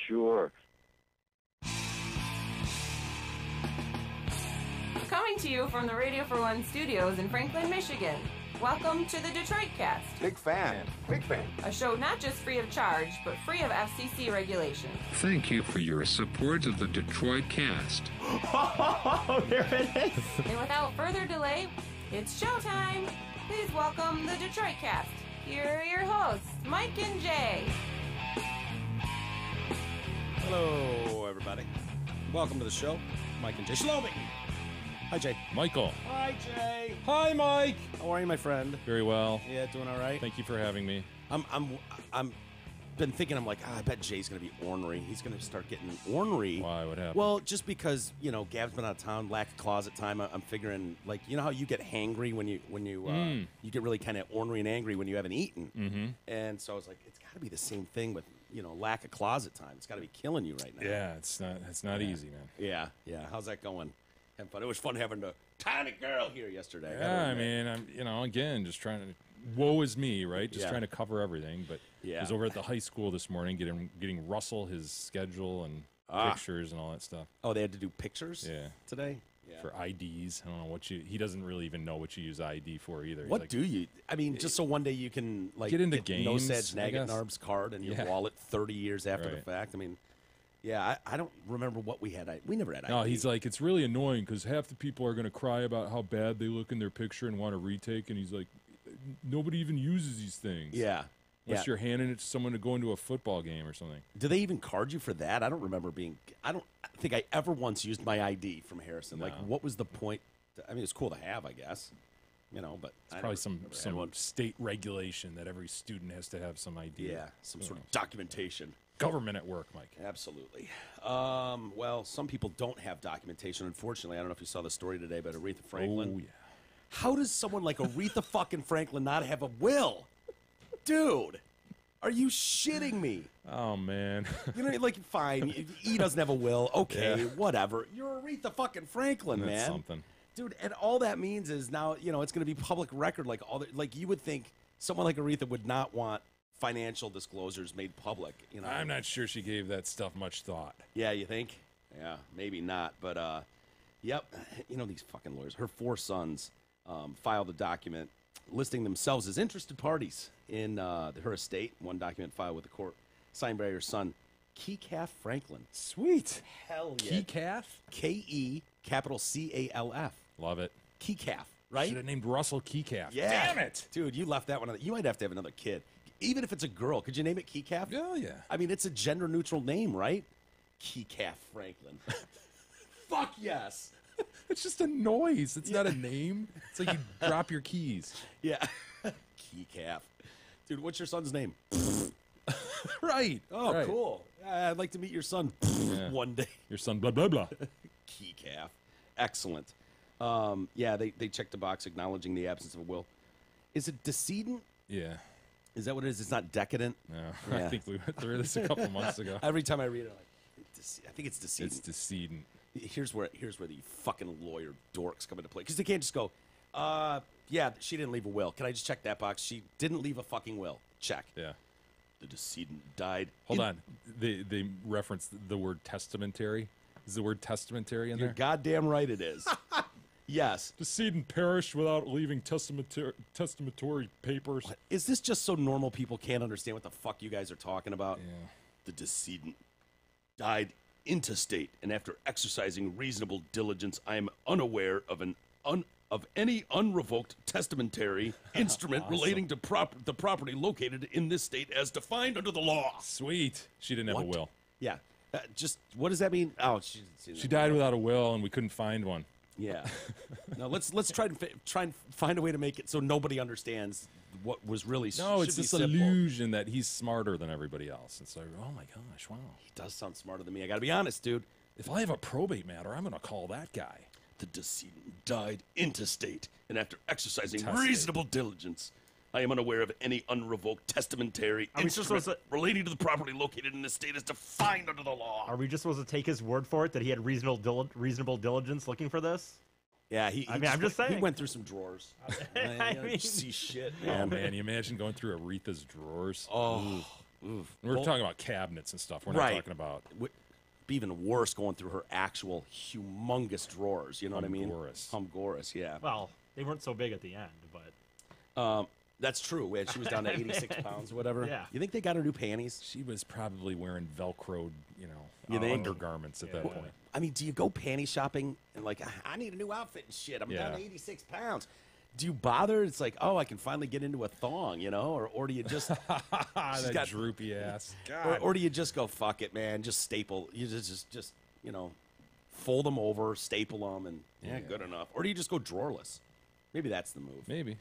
Sure. Coming to you from the Radio for One studios in Franklin, Michigan. Welcome to the Detroit Cast. Big fan. A show not just free of charge, but free of FCC regulation. Thank you for your support of the Detroit Cast. Oh, there it is. And without further delay, it's showtime. Please welcome the Detroit Cast. Here are your hosts, Mike and Jay. Hello, everybody. Welcome to the show. Mike and Jay. Lamey. Hi, Jay. Michael. Hi, Jay. Hi, Mike. How are you, my friend? Very well. Yeah, doing all right. Thank you for having me. I'm been thinking. I'm like, I bet Jay's gonna be ornery. He's gonna start getting ornery. Why? What happened? Well, just because Gab's been out of town, lack of closet time. I'm figuring, like, you know how you get hangry when you get really kind of ornery and angry when you haven't eaten. Mm-hmm. And so I was like, it's got to be the same thing with lack of closet time. It's got to be killing you right now. Yeah, it's not easy, man. Yeah. How's that going? Having fun. It was fun having a tiny girl here yesterday. Yeah, I mean, I'm again just trying to. Woe is me, right? Just Yeah. trying to cover everything. But I was over at the high school this morning getting Russell his schedule and pictures and all that stuff. Oh, they had to do pictures. Yeah. Today. Yeah. For IDs. I don't know he doesn't really even know what you use ID for either. He's What like, do you? I mean, just so one day you can get into games. No Sedge I guess. Narb's card and your Yeah. wallet 30 years after the Right. fact. I mean, yeah, I don't remember what we had. We never had ID. No, he's like, it's really annoying because half the people are going to cry about how bad they look in their picture and want to retake. And he's like, nobody even uses these things. Yeah. Unless you're handing it to someone to go into a football game or something. Do they even card you for that? I don't remember I don't think I ever once used my ID from Harrison. No. Like, what was the point? I mean, it's cool to have, I guess. But It's probably some state regulation that every student has to have some ID. Yeah, some sort of documentation. Government at work, Mike. Absolutely. Well, some people don't have documentation, unfortunately. I don't know if you saw the story today about Aretha Franklin. Oh, yeah. How does someone like Aretha fucking Franklin not have a will? Dude, are you shitting me? Oh, man. Fine, he doesn't have a will. Okay, Yeah. whatever. You're Aretha fucking Franklin, That's man. something. Dude, and all that means is now, it's going to be public record. Like you would think someone like Aretha would not want financial disclosures made public. I'm not sure she gave that stuff much thought. Yeah, you think? Yeah, maybe not. But, yep, these fucking lawyers. Her 4 sons filed a document listing themselves as interested parties in her estate. One document filed with the court, signed by her son, Kecalf Franklin. Sweet. Hell yeah. Kecalf? K-E, capital C-A-L-F. Love it. Kecalf, right? Should have named Russell Kecalf. Yeah. Damn it. Dude, you left that one. You might have to have another kid. Even if it's a girl, could you name it Kecalf? Oh, yeah. I mean, it's a gender-neutral name, right? Kecalf Franklin. Fuck yes. It's just a noise. It's not a name. It's like you drop your keys. Yeah. Kecalf. Dude, what's your son's name? Right. Oh, right. cool. I'd like to meet your son one day. Your son, blah, blah, blah. Kecalf. Excellent. They checked the box acknowledging the absence of a will. Is it decedent? Yeah. Is that what it is? It's not decadent? No. Yeah. I think we went through this a couple months ago. Every time I read it, I'm like, I think it's decedent. It's decedent. Here's where the fucking lawyer dorks come into play. Because they can't just go, yeah, she didn't leave a will. Can I just check that box? She didn't leave a fucking will. Check. Yeah. The decedent died. Hold on. They referenced the word testamentary. Is the word testamentary in You're there? goddamn right it is. Yes. Decedent perished without leaving testamentary papers. What? Is this just so normal people can't understand what the fuck you guys are talking about? Yeah. The decedent died intestate, and after exercising reasonable diligence, I am unaware of any unrevoked testamentary instrument Awesome. relating to the property located in this state as defined under the law. Sweet. She didn't have a will. Yeah. Just what does that mean? Oh, She died without a will, and we couldn't find one. Yeah. Now let's try and find a way to make it so nobody understands what was really. No, it's should be this simple. illusion that he's smarter than everybody else. It's like, oh my gosh, wow. He does sound smarter than me. I got to be honest, dude. If I have a probate matter, I'm going to call that guy. The decedent died intestate, and after exercising Testate. reasonable diligence, I am unaware of any unrevoked testamentary instrument relating to the property located in this state as defined under the law. Are we just supposed to take his word for it that he had reasonable diligence looking for this? Yeah, I'm just saying. He went through some drawers. I mean, see shit, Oh, man. man, you imagine going through Aretha's drawers. Oh, We're talking about cabinets and stuff. We're not Right. talking about Would be even worse going through her actual humongous drawers. You know what I mean? Humongous, yeah. Well, they weren't so big at the end, but That's true. She was down to 86 pounds or whatever. Yeah. You think they got her new panties? she was probably wearing Velcroed, You think? undergarments at that point. I mean, do you go panty shopping and like, I need a new outfit and shit. I'm down Yeah. to 86 pounds. Do you bother? It's like, oh, I can finally get into a thong, or do you just that got- droopy ass. God. or do you just go fuck it, man? Just staple. You just fold them over, staple them, and good enough. Or do you just go drawerless? Maybe that's the move. Maybe.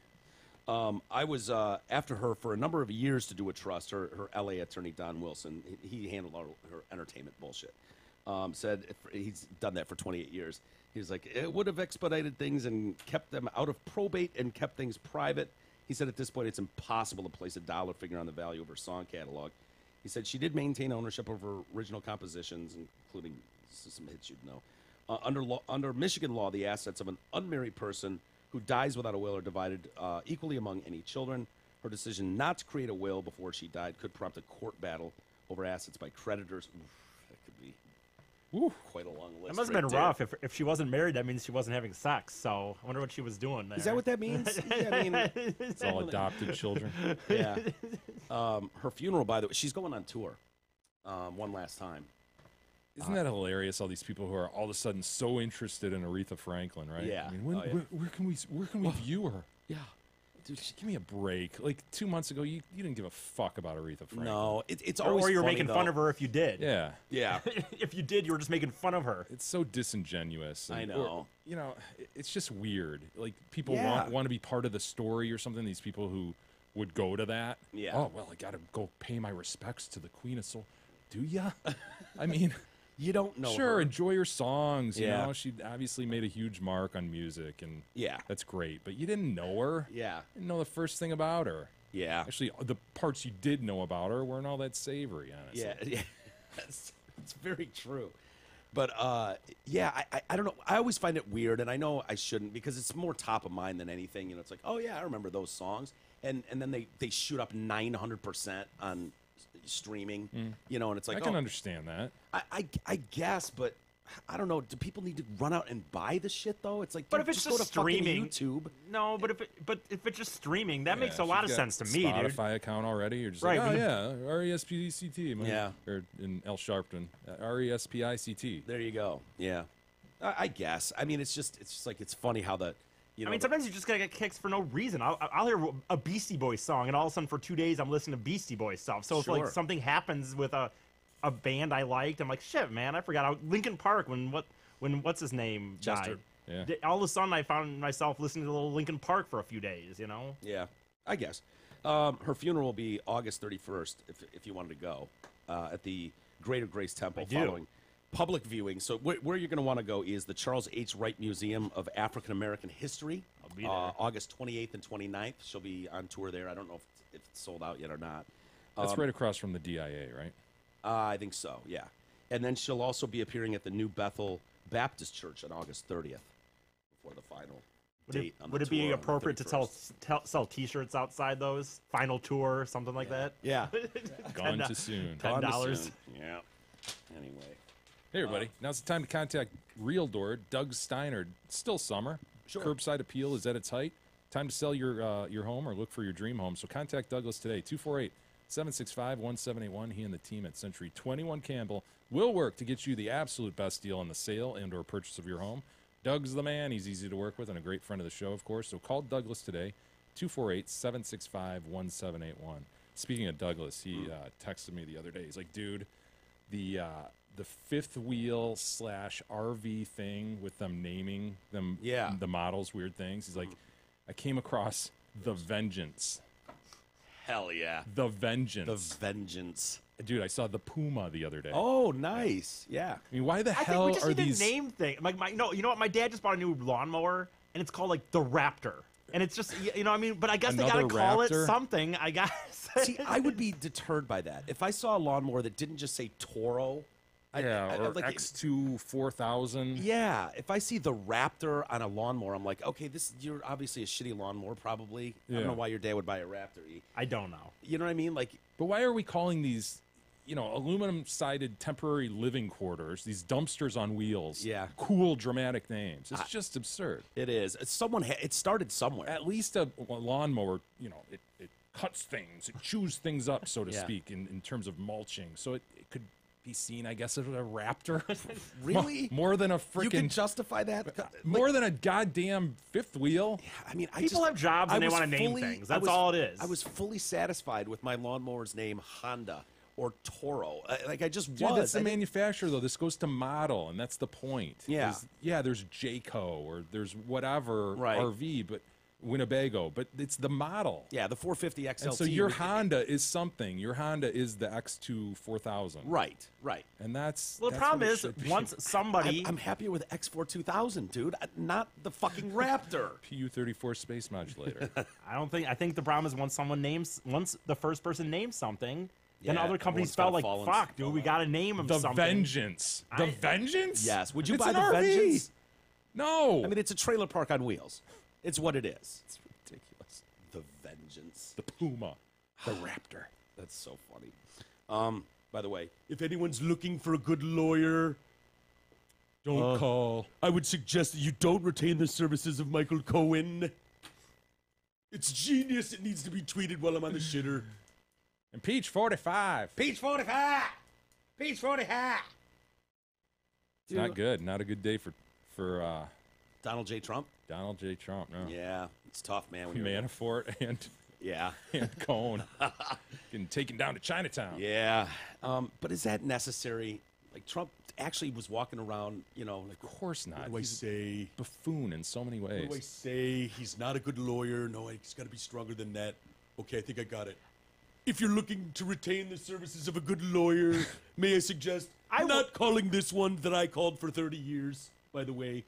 I was after her for a number of years to do a trust. Her LA attorney, Don Wilson, he handled all her entertainment bullshit. Said he's done that for 28 years. He was like, it would have expedited things and kept them out of probate and kept things private. He said at this point it's impossible to place a dollar figure on the value of her song catalog. He said she did maintain ownership of her original compositions, including some hits you'd know. Under Michigan law, the assets of an unmarried person who dies without a will are divided equally among any children. Her decision not to create a will before she died could prompt a court battle over assets by creditors. Oof, that could be quite a long list. it must have been rough. If she wasn't married, that means she wasn't having sex. So I wonder what she was doing there. Is that what that means? Yeah, I mean, It's all adopted children. yeah. Her funeral, by the way, she's going on tour one last time. Isn't that hilarious? All these people who are all of a sudden so interested in Aretha Franklin, right? Yeah. I mean, where can we view her? Yeah. Dude, give me a break. Like 2 months ago, you didn't give a fuck about Aretha Franklin. No, it's always Or you were funny, making though. fun of her if you did. Yeah. Yeah. If you did, you were just making fun of her. It's so disingenuous. I and- know. or, it's just weird. Like people Yeah. want to be part of the story or something. These people who would go to that. Yeah. Oh well, I got to go pay my respects to the Queen of Soul. Do ya? I mean, You don't know sure, her. enjoy your songs. You Yeah. know, she obviously made a huge mark on music, and Yeah. that's great. But you didn't know her. Yeah. Didn't know the first thing about her. Yeah. Actually, the parts you did know about her weren't all that savory, honestly. Yeah. It's very true. But yeah, I don't know. I always find it weird, and I know I shouldn't because it's more top of mind than anything. It's like, oh yeah, I remember those songs, and then they shoot up 900% on streaming. And it's like, I can understand that. I guess, but I don't know. Do people need to run out and buy the shit though? It's like, But dude, if it's go to just fucking streaming, YouTube. No, but if it's just streaming, that makes Yeah, a lot of she's got sense to me, dude. Spotify account already. You're just Right, like, oh when yeah, R-E-S-P-E-C-T. Yeah. Or in L Sharpton, R-E-S-P-I-C-T. There you go. Yeah, I guess. I mean, it's just like it's funny how the I mean, sometimes you just gotta get kicks for no reason. I'll hear a Beastie Boys song, and all of a sudden for 2 days I'm listening to Beastie Boys stuff. So if like Sure. something happens with a band I liked, I'm like, shit, man, I forgot. Linkin Park when what's his name Chester. died. Yeah. All of a sudden I found myself listening to a little Linkin Park for a few days. Yeah, I guess. Her funeral will be August 31st, if you wanted to go, at the Greater Grace Temple I do. following public viewing. So where you're going to want to go is the Charles H. Wright Museum of African American History. I'll be there. August 28th and 29th. She'll be on tour there. I don't know if it's sold out yet or not. That's right across from the DIA, right? I think so, yeah. And then she'll also be appearing at the New Bethel Baptist Church on August 30th before the final date. Would it be appropriate to sell T-shirts outside those final tour or something like that? Yeah. Gone too soon. Gone too $10. soon. Yeah. Anyway. Hey, everybody. Now's the time to contact Real Door, Doug Steiner. Still summer. Sure. Curbside appeal is at its height. Time to sell your home or look for your dream home. So contact Douglas today, 248-765-1781. He and the team at Century 21 Campbell will work to get you the absolute best deal on the sale and or purchase of your home. Doug's the man. He's easy to work with and a great friend of the show, of course. So call Douglas today, 248-765-1781. Speaking of Douglas, he texted me the other day. He's like, dude, the fifth wheel / RV thing with them naming them the models, weird things. He's like, I came across the Vengeance. Hell yeah. The Vengeance. The Vengeance. Dude, I saw the Puma the other day. Oh, nice. Yeah. I mean, why the I hell think we just are need these? to name things. Like you know what? My dad just bought a new lawnmower, and it's called like the Raptor. And it's just, what I mean? But I guess they Another gotta call Raptor? it something. I guess. See, I would be deterred by that. If I saw a lawnmower that didn't just say Toro Yeah, or like, X2 4000. Yeah, if I see the Raptor on a lawnmower, I'm like, okay, you're obviously a shitty lawnmower, probably. I don't know why your dad would buy a Raptor. I don't know. You know what I mean? Like, but why are we calling these, aluminum-sided temporary living quarters, these dumpsters on wheels, cool, dramatic names? It's just absurd. It is. It started somewhere. At least a lawnmower, it cuts things, it chews things up, so to speak, in terms of mulching. So it could be seen, I guess, as a Raptor. Really? More than a freaking... You can justify that? More than a goddamn fifth wheel? Yeah, I mean, people have jobs and they want to name things. That's all it is. I was fully satisfied with my lawnmower's name, Honda or Toro. Dude, that's the manufacturer, though. This goes to model, and that's the point. Yeah. There's Jayco or there's whatever RV, but... Winnebago, but it's the model. Yeah, the 450 XLT. And so your Honda is something. Your Honda is the X2 4000. Right. And that's... Well, the problem is, once somebody... I'm happier with X4 2000, dude. Not the fucking Raptor. PU-34 space modulator. I think the problem is once the first person names something, then other companies everyone's felt gotta like, fall fuck, dude, we got to name them The something. Vengeance. The Vengeance? Yes. Would you It's buy an the RV. Vengeance? No. I mean, it's a trailer park on wheels. It's what it is. It's ridiculous. The Vengeance. The Puma. The Raptor. That's so funny. By the way, if anyone's looking for a good lawyer, Don't call. I would suggest that you don't retain the services of Michael Cohn. It's genius. It needs to be tweeted while I'm on the shitter. Impeach 45. Peach 45! Peach 45! It's not good. Not a good day for Donald J. Trump? Donald J. Trump, no. Yeah, it's tough, man. Manafort and Cohn getting taken down to Chinatown. Yeah. But is that necessary? Like, Trump actually was walking around, like, Of course not. what do I say? Buffoon in so many ways. What do I say? He's not a good lawyer. No, he's got to be stronger than that. Okay, I think I got it. If you're looking to retain the services of a good lawyer, may I suggest not calling this one that I called for 30 years, by the way.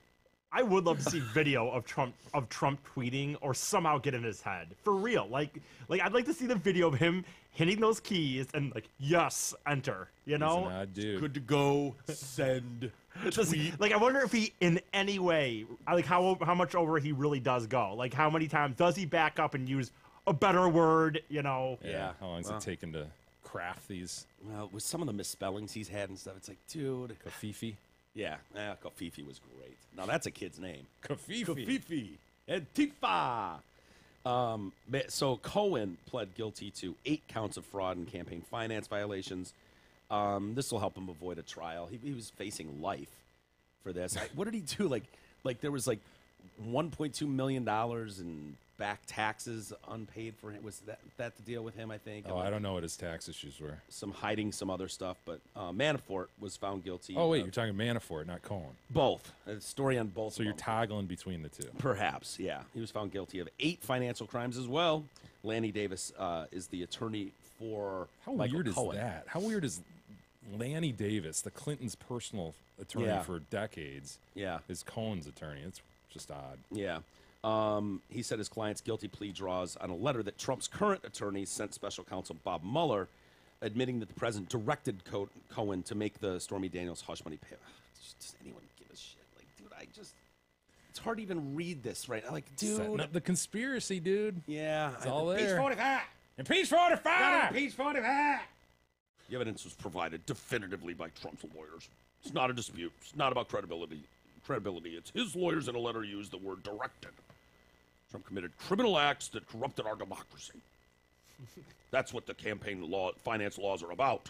I would love to see video of Trump tweeting or somehow get in his head. For real. Like I'd like to see the video of him hitting those keys and yes, enter. He's an odd dude. Good to go. Send. Tweet. I wonder if he in any way, how much over he really does go. Like, how many times does he back up and use a better word, Yeah. How long has it taken to craft these? Well, with some of the misspellings he's had and stuff, it's like, dude. Kafifi? Yeah, Kafifi was great. Now, that's a kid's name. Kafifi. Kafifi. Antifa. So Cohen pled guilty to 8 counts of fraud and campaign finance violations. This will help him avoid a trial. He was facing life for this. What did he do? Like there was like $1.2 million in back taxes unpaid for him. Was that the deal with him, I think? Oh, I don't know what his tax issues were. Some hiding some other stuff, but Manafort was found guilty. Oh, wait, you're talking Manafort, not Cohen. Both. A story on both. So you're toggling between the two. Perhaps, yeah. He was found guilty of 8 financial crimes as well. Lanny Davis is the attorney for Michael weird Cohen. is that? How weird is Lanny Davis, the Clintons' personal attorney for decades, is Cohen's attorney? It's just odd. Yeah. He said his client's guilty plea draws on a letter that Trump's current attorney sent special counsel Bob Mueller, admitting that the president directed Cohen to make the Stormy Daniels hush money pay. Does anyone give a shit? Like, dude, it's hard to even read this right. Like, dude. Setting up the conspircy, dude. Yeah. It's all there. Impeach 45! Impeach 45! Impeach 45! The evidence was provided definitively by Trump's lawyers. It's not a dispute. It's not about credibility. It's his lawyers in a letter used the word directed. Trump committed criminal acts that corrupted our democracy. That's what the finance laws are about.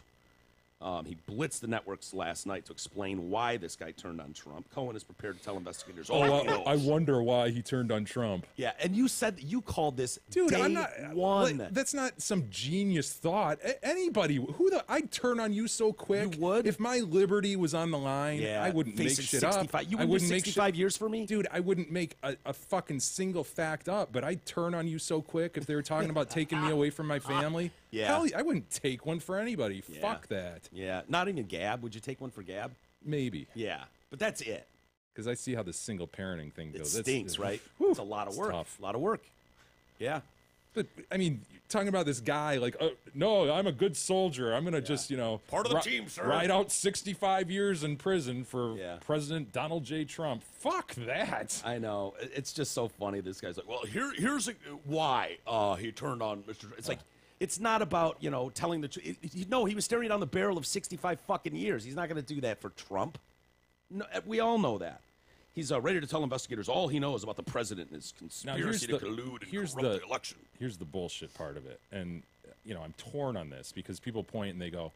He blitzed the networks last night to explain why this guy turned on Trump. Cohen is prepared to tell investigators. I wonder why he turned on Trump. Yeah, and you called this Dude, day I'm not, one. That's not some genius thought. Anybody, I'd turn on you so quick. You would? If my liberty was on the line, I wouldn't make shit up. You wouldn't make 65 years for me? Dude, I wouldn't make a fucking single fact up, but I'd turn on you so quick if they were talking about taking me away from my family. Yeah. Hell, I wouldn't take one for anybody. Yeah. Fuck that. Yeah, not even Gab. Would you take one for Gab? Maybe. Yeah, but that's it. Because I see how the single parenting thing goes. It stinks, right? Whew, it's a lot of work. Tough. A lot of work. Yeah. But I mean, talking about this guy, like, no, I'm a good soldier. I'm gonna just, part of the team, sir. Ride out 65 years in prison for President Donald J. Trump. Fuck that. I know. It's just so funny. This guy's like, well, here's why he turned on Mr. It's like, it's not about telling the truth. No, he was staring down the barrel of 65 fucking years. He's not gonna do that for Trump. No, we all know that. He's ready to tell investigators all he knows about the president and his conspiracy to collude and corrupt the election. Here's the bullshit part of it. And, I'm torn on this because people point and they go,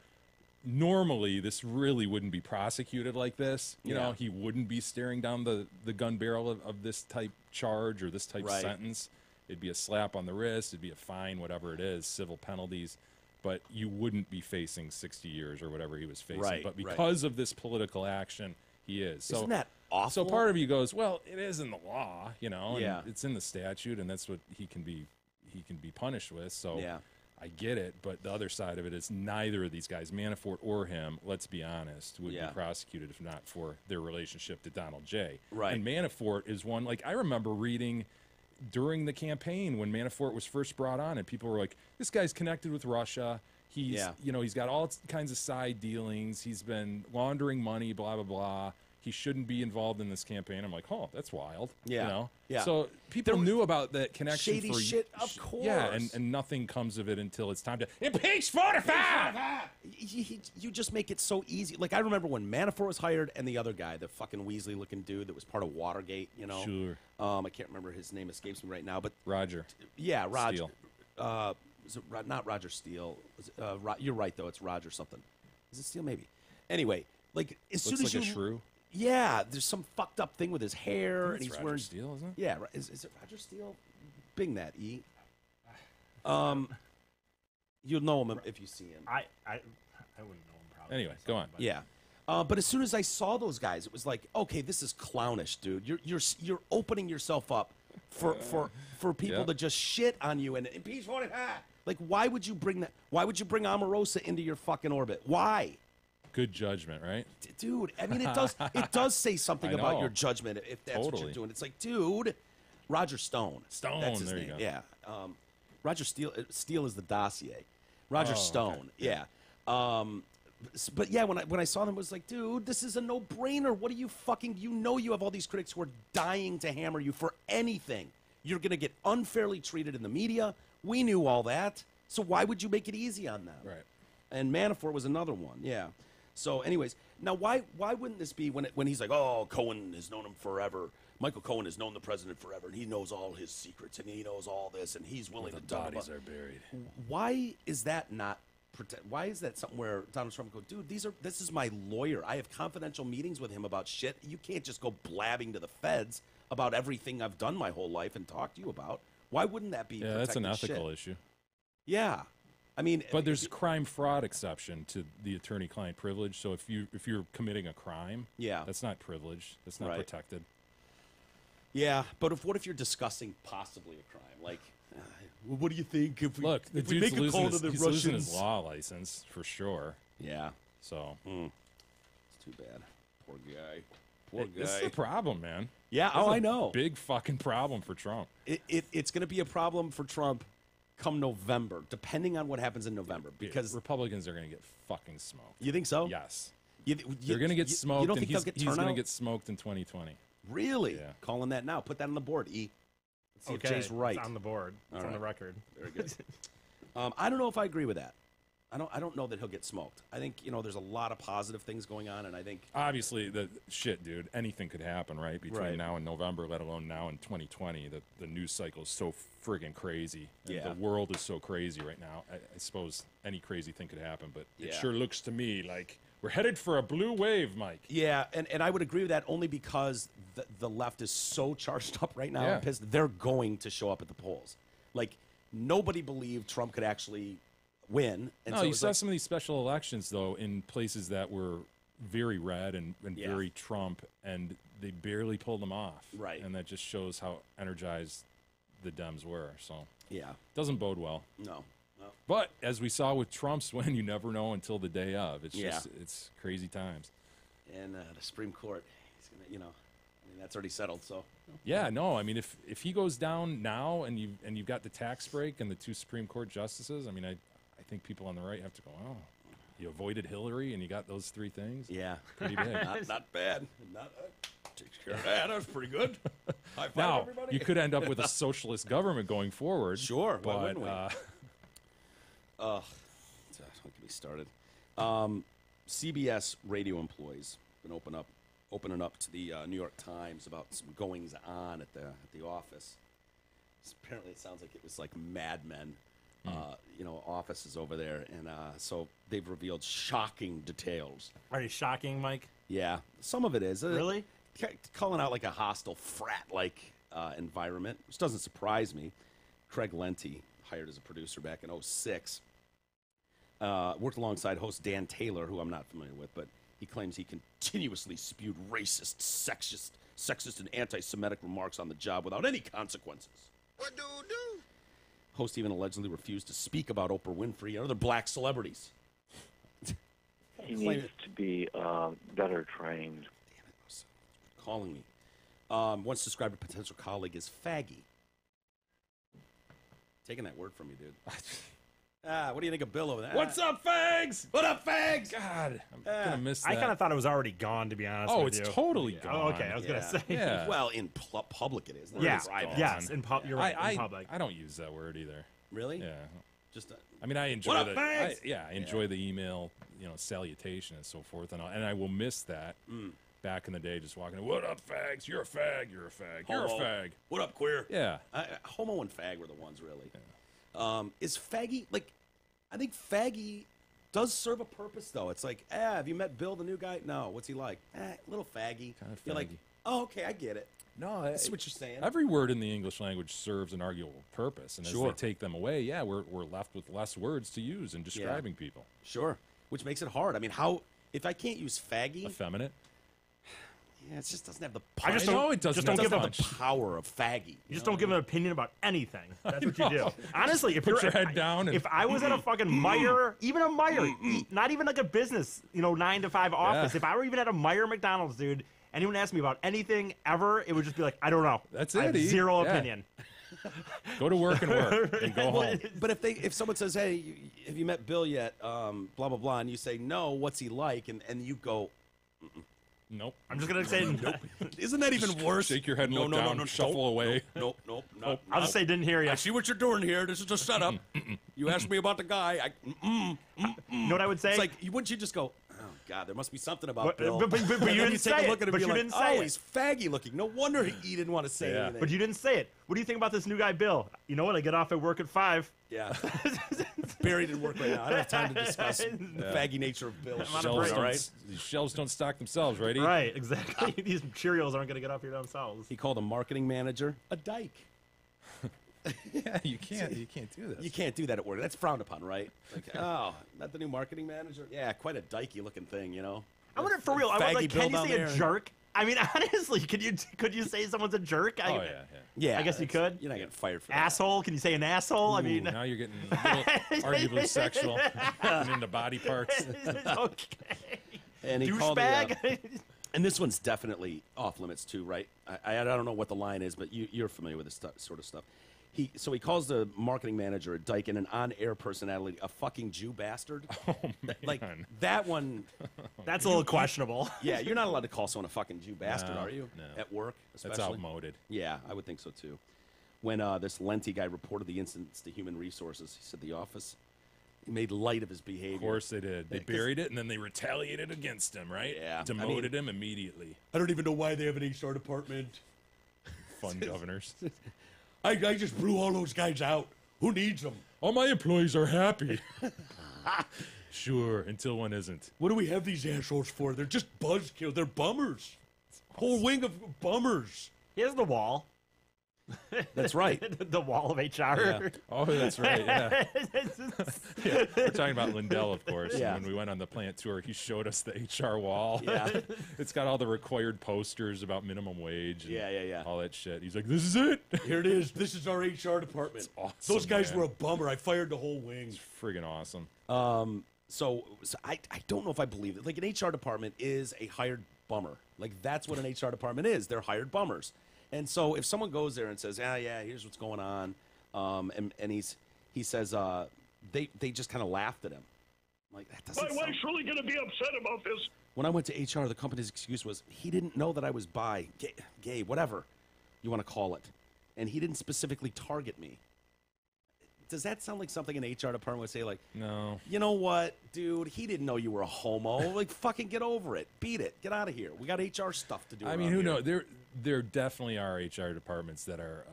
normally this really wouldn't be prosecuted like this. You know, he wouldn't be staring down the gun barrel of this type charge or this type sentence. It'd be a slap on the wrist. It'd be a fine, whatever it is, civil penalties. But you wouldn't be facing 60 years or whatever he was facing. But because of this political action, he is. So, isn't that awful? So part of you goes, well, it is in the law, and it's in the statute, and that's what he can be punished with. So I get it, but the other side of it is neither of these guys, Manafort or him, let's be honest, would be prosecuted if not for their relationship to Donald J. Right. And Manafort is one, like, I remember reading during the campaign when Manafort was first brought on, and people were like, this guy's connected with Russia. He's, he's got all kinds of side dealings. He's been laundering money, blah, blah, blah. He shouldn't be involved in this campaign. I'm like, oh, that's wild. Yeah. So people knew about that connection. Shady for shit, of course. Yeah, and nothing comes of it until it's time to impeach 45. You just make it so easy. Like, I remember when Manafort was hired and the other guy, the fucking Weasley-looking dude that was part of Watergate, Sure. I can't remember his name, escapes me right now, but Roger. Yeah, Roger. Steele. Is it not Roger Steele? You're right, though. It's Roger something. Is it Steele? Maybe. Anyway, like, as Looks soon as like you... a shrew. Yeah, there's some fucked up thing with his hair, and he's Roger wearing... Steele, isn't it? Yeah, is it Roger Steele? Bing that, E. You'll know him if you see him. I wouldn't know him probably. Anyway, go on. Yeah. But as soon as I saw those guys, it was like, okay, this is clownish, dude. You're opening yourself up for people to just shit on you and impeach 45. Like, why would you bring that? Why would you bring Omarosa into your fucking orbit? Why? Good judgment, right? Dude, I mean, it does say something about your judgment if that's what you're doing. It's like, dude, Roger Stone. That's his there name. You go. Yeah. Roger Steele. Steele is the dossier. Roger Stone. Okay. Yeah. But yeah, when I saw them, it was like, dude, this is a no-brainer. What are you fucking? You have all these critics who are dying to hammer you for anything. You're gonna get unfairly treated in the media. We knew all that. So why would you make it easy on them? Right. And Manafort was another one. Yeah. So, anyways, now why wouldn't this be when he's like, oh, Cohen has known him forever. Michael Cohen has known the president forever, and he knows all his secrets, and he knows all this, and he's willing to talk about. The bodies are buried. Why is that not? Why is that something where Donald Trump go, dude? This is my lawyer. I have confidential meetings with him about shit. You can't just go blabbing to the feds about everything I've done my whole life and talk to you about. Why wouldn't that be? Yeah, that's an ethical issue. Yeah. I mean, but there's crime fraud exception to the attorney-client privilege. So if you're committing a crime, that's not privileged. That's not protected. Yeah, but what if you're discussing possibly a crime? Like, well, what do you think if we if we make a call to the he's Russians? Losing his law license for sure. Yeah. So it's too bad. Poor guy. Poor guy. This is the problem, man. Yeah. I know. Big fucking problem for Trump. It's going to be a problem for Trump come November, depending on what happens in November, because Republicans are going to get fucking smoked. You think so? Yes. They're going to get smoked. You don't think they'll get turnout? He's going to get smoked in 2020. Really? Yeah. Calling that now. Put that on the board, E. Let's see Okay, if Jay's right. It's on the board. It's on the record. Very good. I don't know if I agree with that. I don't know that he'll get smoked. I think there's a lot of positive things going on, and I think obviously the shit, dude. Anything could happen, right? Between now and November, let alone now in 2020. The news cycle is so friggin' crazy. And the world is so crazy right now. I suppose any crazy thing could happen, but it sure looks to me like we're headed for a blue wave, Mike. Yeah, and I would agree with that only because the left is so charged up right now and pissed. They're going to show up at the polls. Like, nobody believed Trump could actually win. And no, you saw some of these special elections, though, in places that were very red and very Trump, and they barely pulled them off. Right. And that just shows how energized the Dems were. So, yeah. Doesn't bode well. No. But as we saw with Trump's win, you never know until the day of. It's just, it's crazy times. And the Supreme Court, he's going to, mean, that's already settled. So. Yeah, no, I mean, if he goes down now and you've got the tax break and the 2 Supreme Court justices, I mean, I think people on the right have to go, oh, you avoided Hillary and you got those 3 things. Yeah, pretty big. not bad. Not takes care of that. That was pretty good. High five, Now everybody. you could end up with a socialist government going forward. Sure, but why wouldn't we? Don't get me started. CBS radio employees been opening up to the New York Times about some goings on at the office. Apparently, it sounds like it was like Mad Men, offices over there, and so they've revealed shocking details. Are you shocking, Mike? Yeah, some of it is Really calling out like a hostile frat-like environment, which doesn't surprise me. Craig Lenty, hired as a producer back in 2006, worked alongside host Dan Taylor, who I'm not familiar with, but he claims he continuously spewed racist, sexist, and anti-Semitic remarks on the job without any consequences. What do? Host even allegedly refused to speak about Oprah Winfrey and other black celebrities. He needs to be better trained. Damn it, who's calling me. Once described a potential colleague as faggy. Taking that word from you, dude. What do you think of Bill over there? What's up, fags? What up, fags? God, I'm gonna miss that. I kind of thought it was already gone, to be honest. Oh, with it's you. totally gone. Oh, okay. I was gonna say. Yeah. Well, in public it is. not Yeah. in private. Yes. You're right. In I public. I don't use that word either. Really? Yeah. Just I mean, I enjoy What up, the fags? I enjoy the email, salutation and so forth, and I will miss that. Back in the day, just walking, what up, fags? You're a fag. You're a fag. You're a Homo. fag. What up, queer? Yeah. Homo and fag were the ones, really. Is faggy, like, I think faggy does serve a purpose, though. It's like, have you met Bill, the new guy? No. What's he like? Little faggy. Kind of You're like, faggy. oh, okay, I get it. No, That's what you're saying. Every word in the English language serves an arguable purpose, and as Sure. they take them away, we're left with less words to use in describing people. Sure. Which makes it hard. I mean, if I can't use faggy, Effeminate. it just doesn't have the I just power. don't. it doesn't Just don't have give the a. punch. Power of faggy. You just don't give an opinion about anything. That's what you do. Honestly, if Put you're your head down and- if I was at a fucking Meijer, even a Meijer, not even like a business, 9 to 5 office. Yeah. If I were even at a Meijer McDonald's, dude, anyone asked me about anything ever, it would just be like, I don't know. That's I have it, E. zero Yeah. opinion. Go to work and work and go home. But if someone says, hey, have you met Bill yet? Blah, blah, blah, and you say, no, what's he like? And you go, Nope. I'm just gonna say nope. isn't that even worse? Shake your head and look down, shuffle away. Nope. I'll just say didn't hear you. I see what you're doing here. This is a setup. You asked me about the guy. You know what I would say? It's like, wouldn't you just go, oh, God, there must be something about But- Bill. but you And then didn't you say take a it. look at him But and you be didn't like, say oh, it. he's faggy looking. No wonder he didn't want to say Yeah. anything. But you didn't say it. What do you think about this new guy, Bill? You know what? I get off at work at 5. Yeah. Barry didn't work right now. I don't have time to discuss the faggy nature of Bill. on a Shelves break. don't, All right. these shelves don't stock themselves, right? E? Right, exactly. These Cheerios aren't gonna get off here themselves. He called a marketing manager a dyke. Yeah, you can't do this. You can't do that at work. That's frowned upon, right? Like, oh, not the new marketing manager? Yeah, quite a dykey looking thing, you know? I wonder for real. I was Faggy like, Bill can you down say there. a jerk? I mean, honestly, could you say someone's a jerk? Oh yeah. Yeah. I guess you could. You're not getting fired for that. Asshole? Can you say an asshole? I mean, Now you're getting a little arguably sexual and into body parts. okay. And he called Douchebag. and this one's definitely off limits too, right? I don't know what the line is, but you're familiar with this sort of stuff. He calls the marketing manager a dyke and an on-air personality a fucking Jew bastard. Oh man. Like that one. That's a little questionable. Yeah, you're not allowed to call someone a fucking Jew bastard, No, are you? no. At work, especially. That's outmoded. Yeah, I would think so too. When this Lenty guy reported the incidents to Human Resources, he said the office made light of his behavior. Of course they did. They 'cause- buried it and then they retaliated against him, right? Yeah, I Demoted mean- him immediately. I don't even know why they have an HR department. Fun governors. I just blew all those guys out. Who needs them? All my employees are happy. Sure, until one isn't. What do we have these assholes for? They're just buzzkills. They're bummers. Whole wing of bummers. Here's the wall. That's right. The wall of HR. Yeah. Oh, that's right. Yeah. Yeah. We're talking about Lindell, of course. Yeah. And when we went on the plant tour, he showed us the HR wall. Yeah. It's got all the required posters about minimum wage. And Yeah. all that shit. He's like, this is it. Here it is. This is our HR department. awesome, Those guys man. were a bummer. I fired the whole wing. It's friggin' awesome. So I don't know if I believe it. Like an HR department is a hired bummer. Like, that's what an HR department is. They're hired bummers. And so if someone goes there and says, yeah, here's what's going on, and he says they just kind of laughed at him. Like, that doesn't My wife's really going to be upset about this. When I went to HR, the company's excuse was he didn't know that I was bi, gay, whatever you want to call it. And he didn't specifically target me. Does that sound like something an HR department would say, like, no, you know what, dude, he didn't know you were a homo. Like, fucking get over it. Beat it. Get out of here. We got HR stuff to do. I mean, who knows? There definitely are HR departments that are,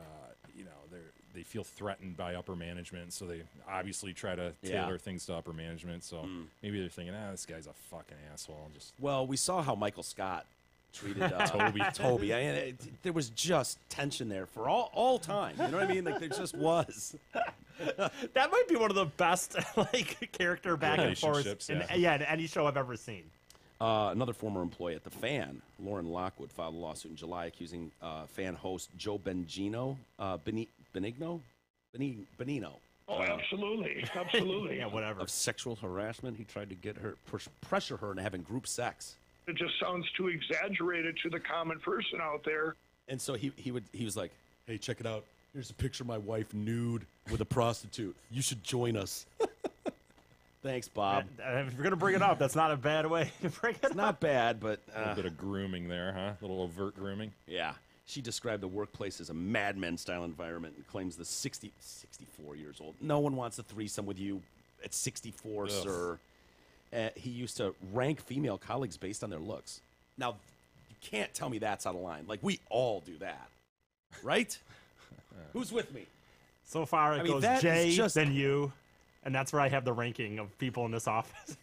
they feel threatened by upper management, so they obviously try to tailor things to upper management. So maybe they're thinking, this guy's a fucking asshole. Well, we saw how Michael Scott treated Toby. There was just tension there for all time. You know what I mean? Like, there just was. That might be one of the best character back and forth in any show I've ever seen. Another former employee at the Fan, Lauren Lockwood, filed a lawsuit in July accusing Fan host Joe Benigno. Oh, absolutely. Yeah, whatever. Of sexual harassment. He tried to get her, pressure her into having group sex. It just sounds too exaggerated to the common person out there. And so he was like, hey, check it out. Here's a picture of my wife nude with a prostitute. You should join us. Thanks, Bob. If you're going to bring it up, that's not a bad way to bring it up. Not bad, but... a little bit of grooming there, huh? A little overt grooming. Yeah. She described the workplace as a Mad Men-style environment and claims the 64 years old. No one wants a threesome with you at 64, sir. He used to rank female colleagues based on their looks. Now, you can't tell me that's out of line. Like, we all do that. Right? Who's with me? So far, it goes Jay, then you, and that's where I have the ranking of people in this office.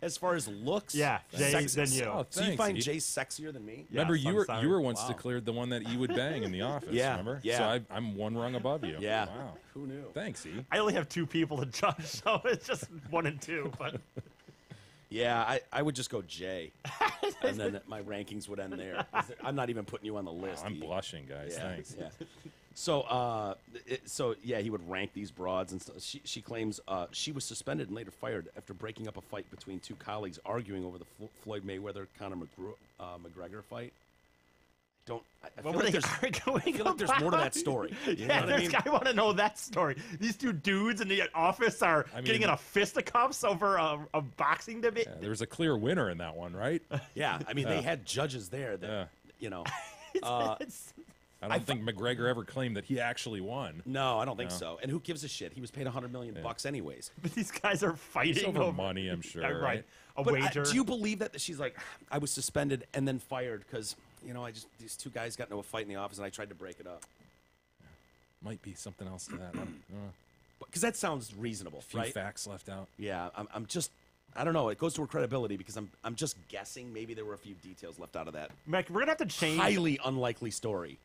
As far as looks? Yeah, Jay, then you. Oh, so you find Jay sexier than me? Remember, you were once declared the one that E would bang in the office, remember? Yeah. So I'm one rung above you. Yeah. Wow. Who knew? Thanks, E. I only have 2 people to judge, so it's just 1 and 2, but... Yeah, I would just go Jay, and then my rankings would end there. I'm not even putting you on the list. I'm blushing, guys. Thanks. Yeah. So, he would rank these broads, and she claims she was suspended and later fired after breaking up a fight between 2 colleagues arguing over the Floyd Mayweather-Conor McGregor fight. I feel like there's more to that story. You know what I mean? I want to know that story. These 2 dudes in the office are getting in a fisticuffs over a boxing debate. Yeah, there was a clear winner in that one, right? Yeah, I mean, they had judges there that, I don't think McGregor ever claimed that he actually won. No, I don't think so. And who gives a shit? He was paid $100 million bucks anyways. But these guys are fighting it's over money, I'm sure. Right. A but wager. Do you believe that she's like, I was suspended and then fired because, these 2 guys got into a fight in the office and I tried to break it up? Might be something else to that. Because that sounds reasonable, a few right? facts left out. Yeah, I'm just... I don't know. It goes to her credibility because I'm just guessing maybe there were a few details left out of that. Mike, we're going to have to change... Highly unlikely story.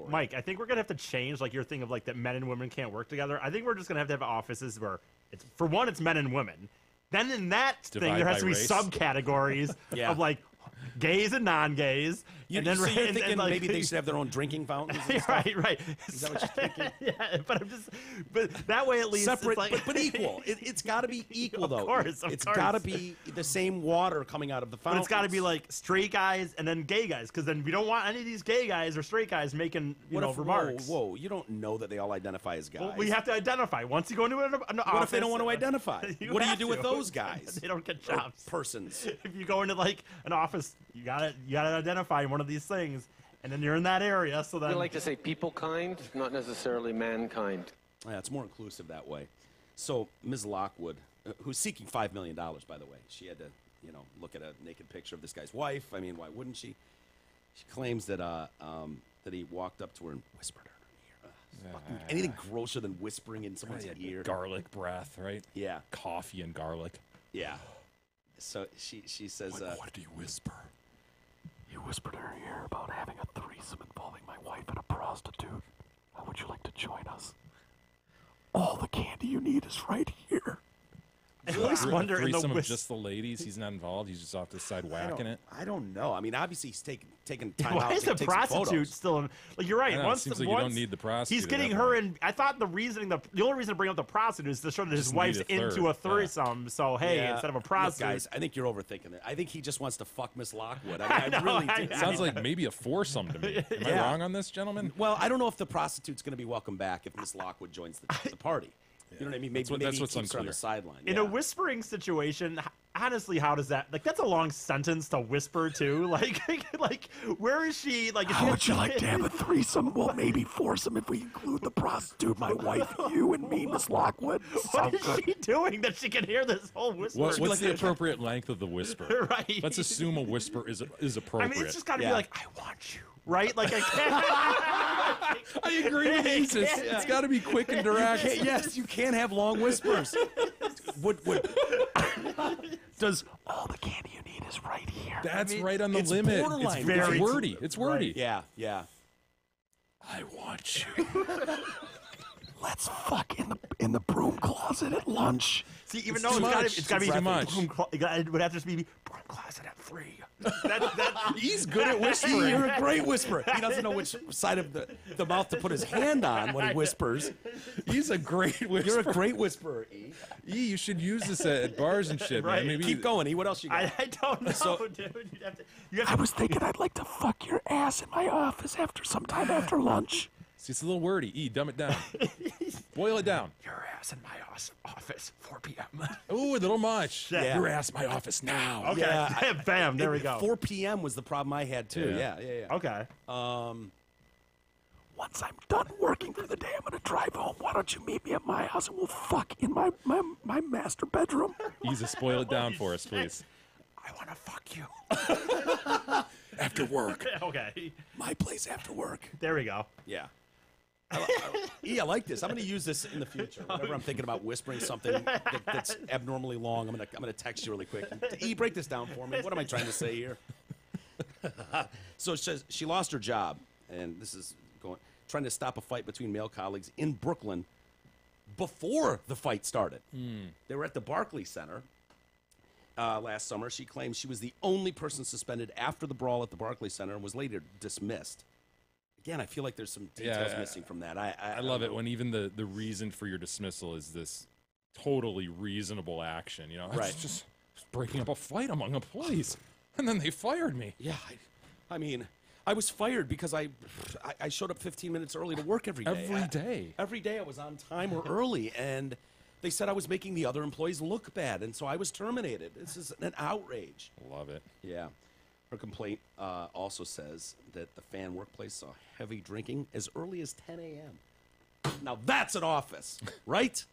Mike, I think we're going to have to change your thing of that men and women can't work together. I think we're just going to have offices where it's men and women. Then in that thing, there has to be subcategories of gays and non-gays. And then, so you're thinking maybe they should have their own drinking fountains and stuff? Right. Is that what you're thinking? Yeah, but that way at least separate, it's but equal. It's got to be equal, though. Of course. It's got to be the same water coming out of the fountain. But it's got to be straight guys and then gay guys, because then we don't want any of these gay guys or straight guys making remarks. Whoa, you don't know that they all identify as guys. Well, we have to identify. Once you go into an office... What if they don't want to identify? What do you do with those guys? They don't get jobs. Persons. If you go into an office, you gotta identify one of these things, and then you're in that area. So then we like to say people kind, not necessarily mankind. Yeah, it's more inclusive that way. So Ms. Lockwood, who's seeking $5 million, by the way, she had to, look at a naked picture of this guy's wife. I mean, why wouldn't she? She claims that that he walked up to her and whispered in her ear. Anything grosser than whispering in someone's ear? Garlic breath, right? Yeah. Coffee and garlic. Yeah. So she says... what did he whisper? You whispered in her ear about having a threesome involving my wife and a prostitute. How would you like to join us? All the candy you need is right here. I always wonder in threesome the of just the ladies. He's not involved. He's just off to the side whacking it. I don't know. I mean, obviously he's taking time Why out is to the take some prostitute photos. still in? Like you're right. I know, it seems like you don't need the prostitute He's at getting that her point. in. I thought the only reason to bring up the prostitute is to show that his Just wife's need a third. into a threesome. So hey, instead of a Look, prostitute, guys, I think you're overthinking it. I think he just wants to fuck Miss Lockwood. I really do. Sounds like maybe a foursome to me. Am I wrong on this, gentlemen? Well, I don't know if the prostitute's going to be welcome back if Miss Lockwood joins the party. You know what I mean? Maybe That's he what's keeps her on the unclear. sideline. in a whispering situation, honestly, how does that? Like that's a long sentence to whisper too. Like where is she? Like How would you like to have a threesome? Well, maybe foursome if we include the prostitute, my wife, you, and me, Miss Lockwood. What is she doing that she can hear this whole whisper? What's the appropriate length of the whisper? Right. Let's assume a whisper is I appropriate. mean, it's just got to be like, I want you, right? Like I can't. I agree with Jesus. It's got to be quick and direct. Yes, you can't have long whispers. Does all the candy you need is right here? That's right on the it's limit. borderline. It's Very- wordy. It's wordy. Yeah. I want you. Let's fuck in the broom closet at lunch. See, even It's though too it's much. got to be Too much. It would have to be broom closet at 3. He's good at See, whispering. you're a great whisperer. He doesn't know which side of the mouth to put his hand on when he whispers. He's a great whisperer. You're a great whisperer, E. You should use this at bars and shit, Right. man. Maybe Keep going, E. What else you got? I don't know, So- dude. You have I to was thinking I'd like to fuck your ass in my office sometime after lunch. See, it's a little wordy. Dumb it down. Boil it down. your ass in my office, 4 p.m. Ooh, a little much. Yeah. Your ass, my office now. Okay, Yeah, bam, there we go. 4 p.m. was the problem I had too. Yeah. Yeah. Okay. Once I'm done working for the day, I'm gonna drive home. Why don't you meet me at my house and we'll fuck in my master bedroom? Easy, spoil it down for us, please. I want to fuck you. After work. Okay, My place after work. there we go. Yeah. I like this. I'm going to use this in the future. Whenever I'm thinking about whispering something that's abnormally long, I'm gonna text you really quick. E, break this down for me. What am I trying to say here? So it says she lost her job, and this is trying to stop a fight between male colleagues in Brooklyn before the fight started. They were at the Barclays Center last summer. She claims she was the only person suspended after the brawl at the Barclays Center and was later dismissed. Again, I feel like there's some details missing from that. I love it when even the reason for your dismissal is this totally reasonable action. You know, Right. It's just breaking up a fight among employees, and then they fired me. Yeah, I mean, I was fired because I showed up 15 minutes early to work every day. Every day. Every day I was on time or early, and they said I was making the other employees look bad, and so I was terminated. This is an outrage. Love it. Yeah. Her complaint also says that the fan workplace saw heavy drinking as early as 10 a.m. Now that's an office, right?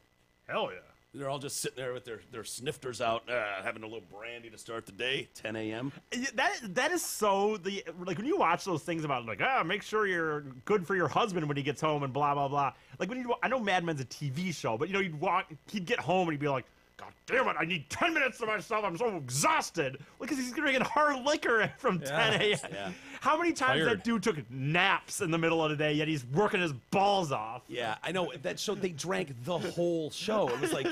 Hell yeah. They're all just sitting there with their snifters out, having a little brandy to start the day, 10 a.m. That is so like when you watch those things about like make sure you're good for your husband when he gets home and blah blah blah. Like when I know Mad Men's a TV show, but you know he'd get home and he'd be like, God damn it, I need 10 minutes to myself. I'm so exhausted. Because he's drinking hard liquor from 10 a.m. Yeah. How many times Tired. that dude took naps in the middle of the day, yet he's working his balls off? Yeah, I know. That show, they drank the whole show. It was like,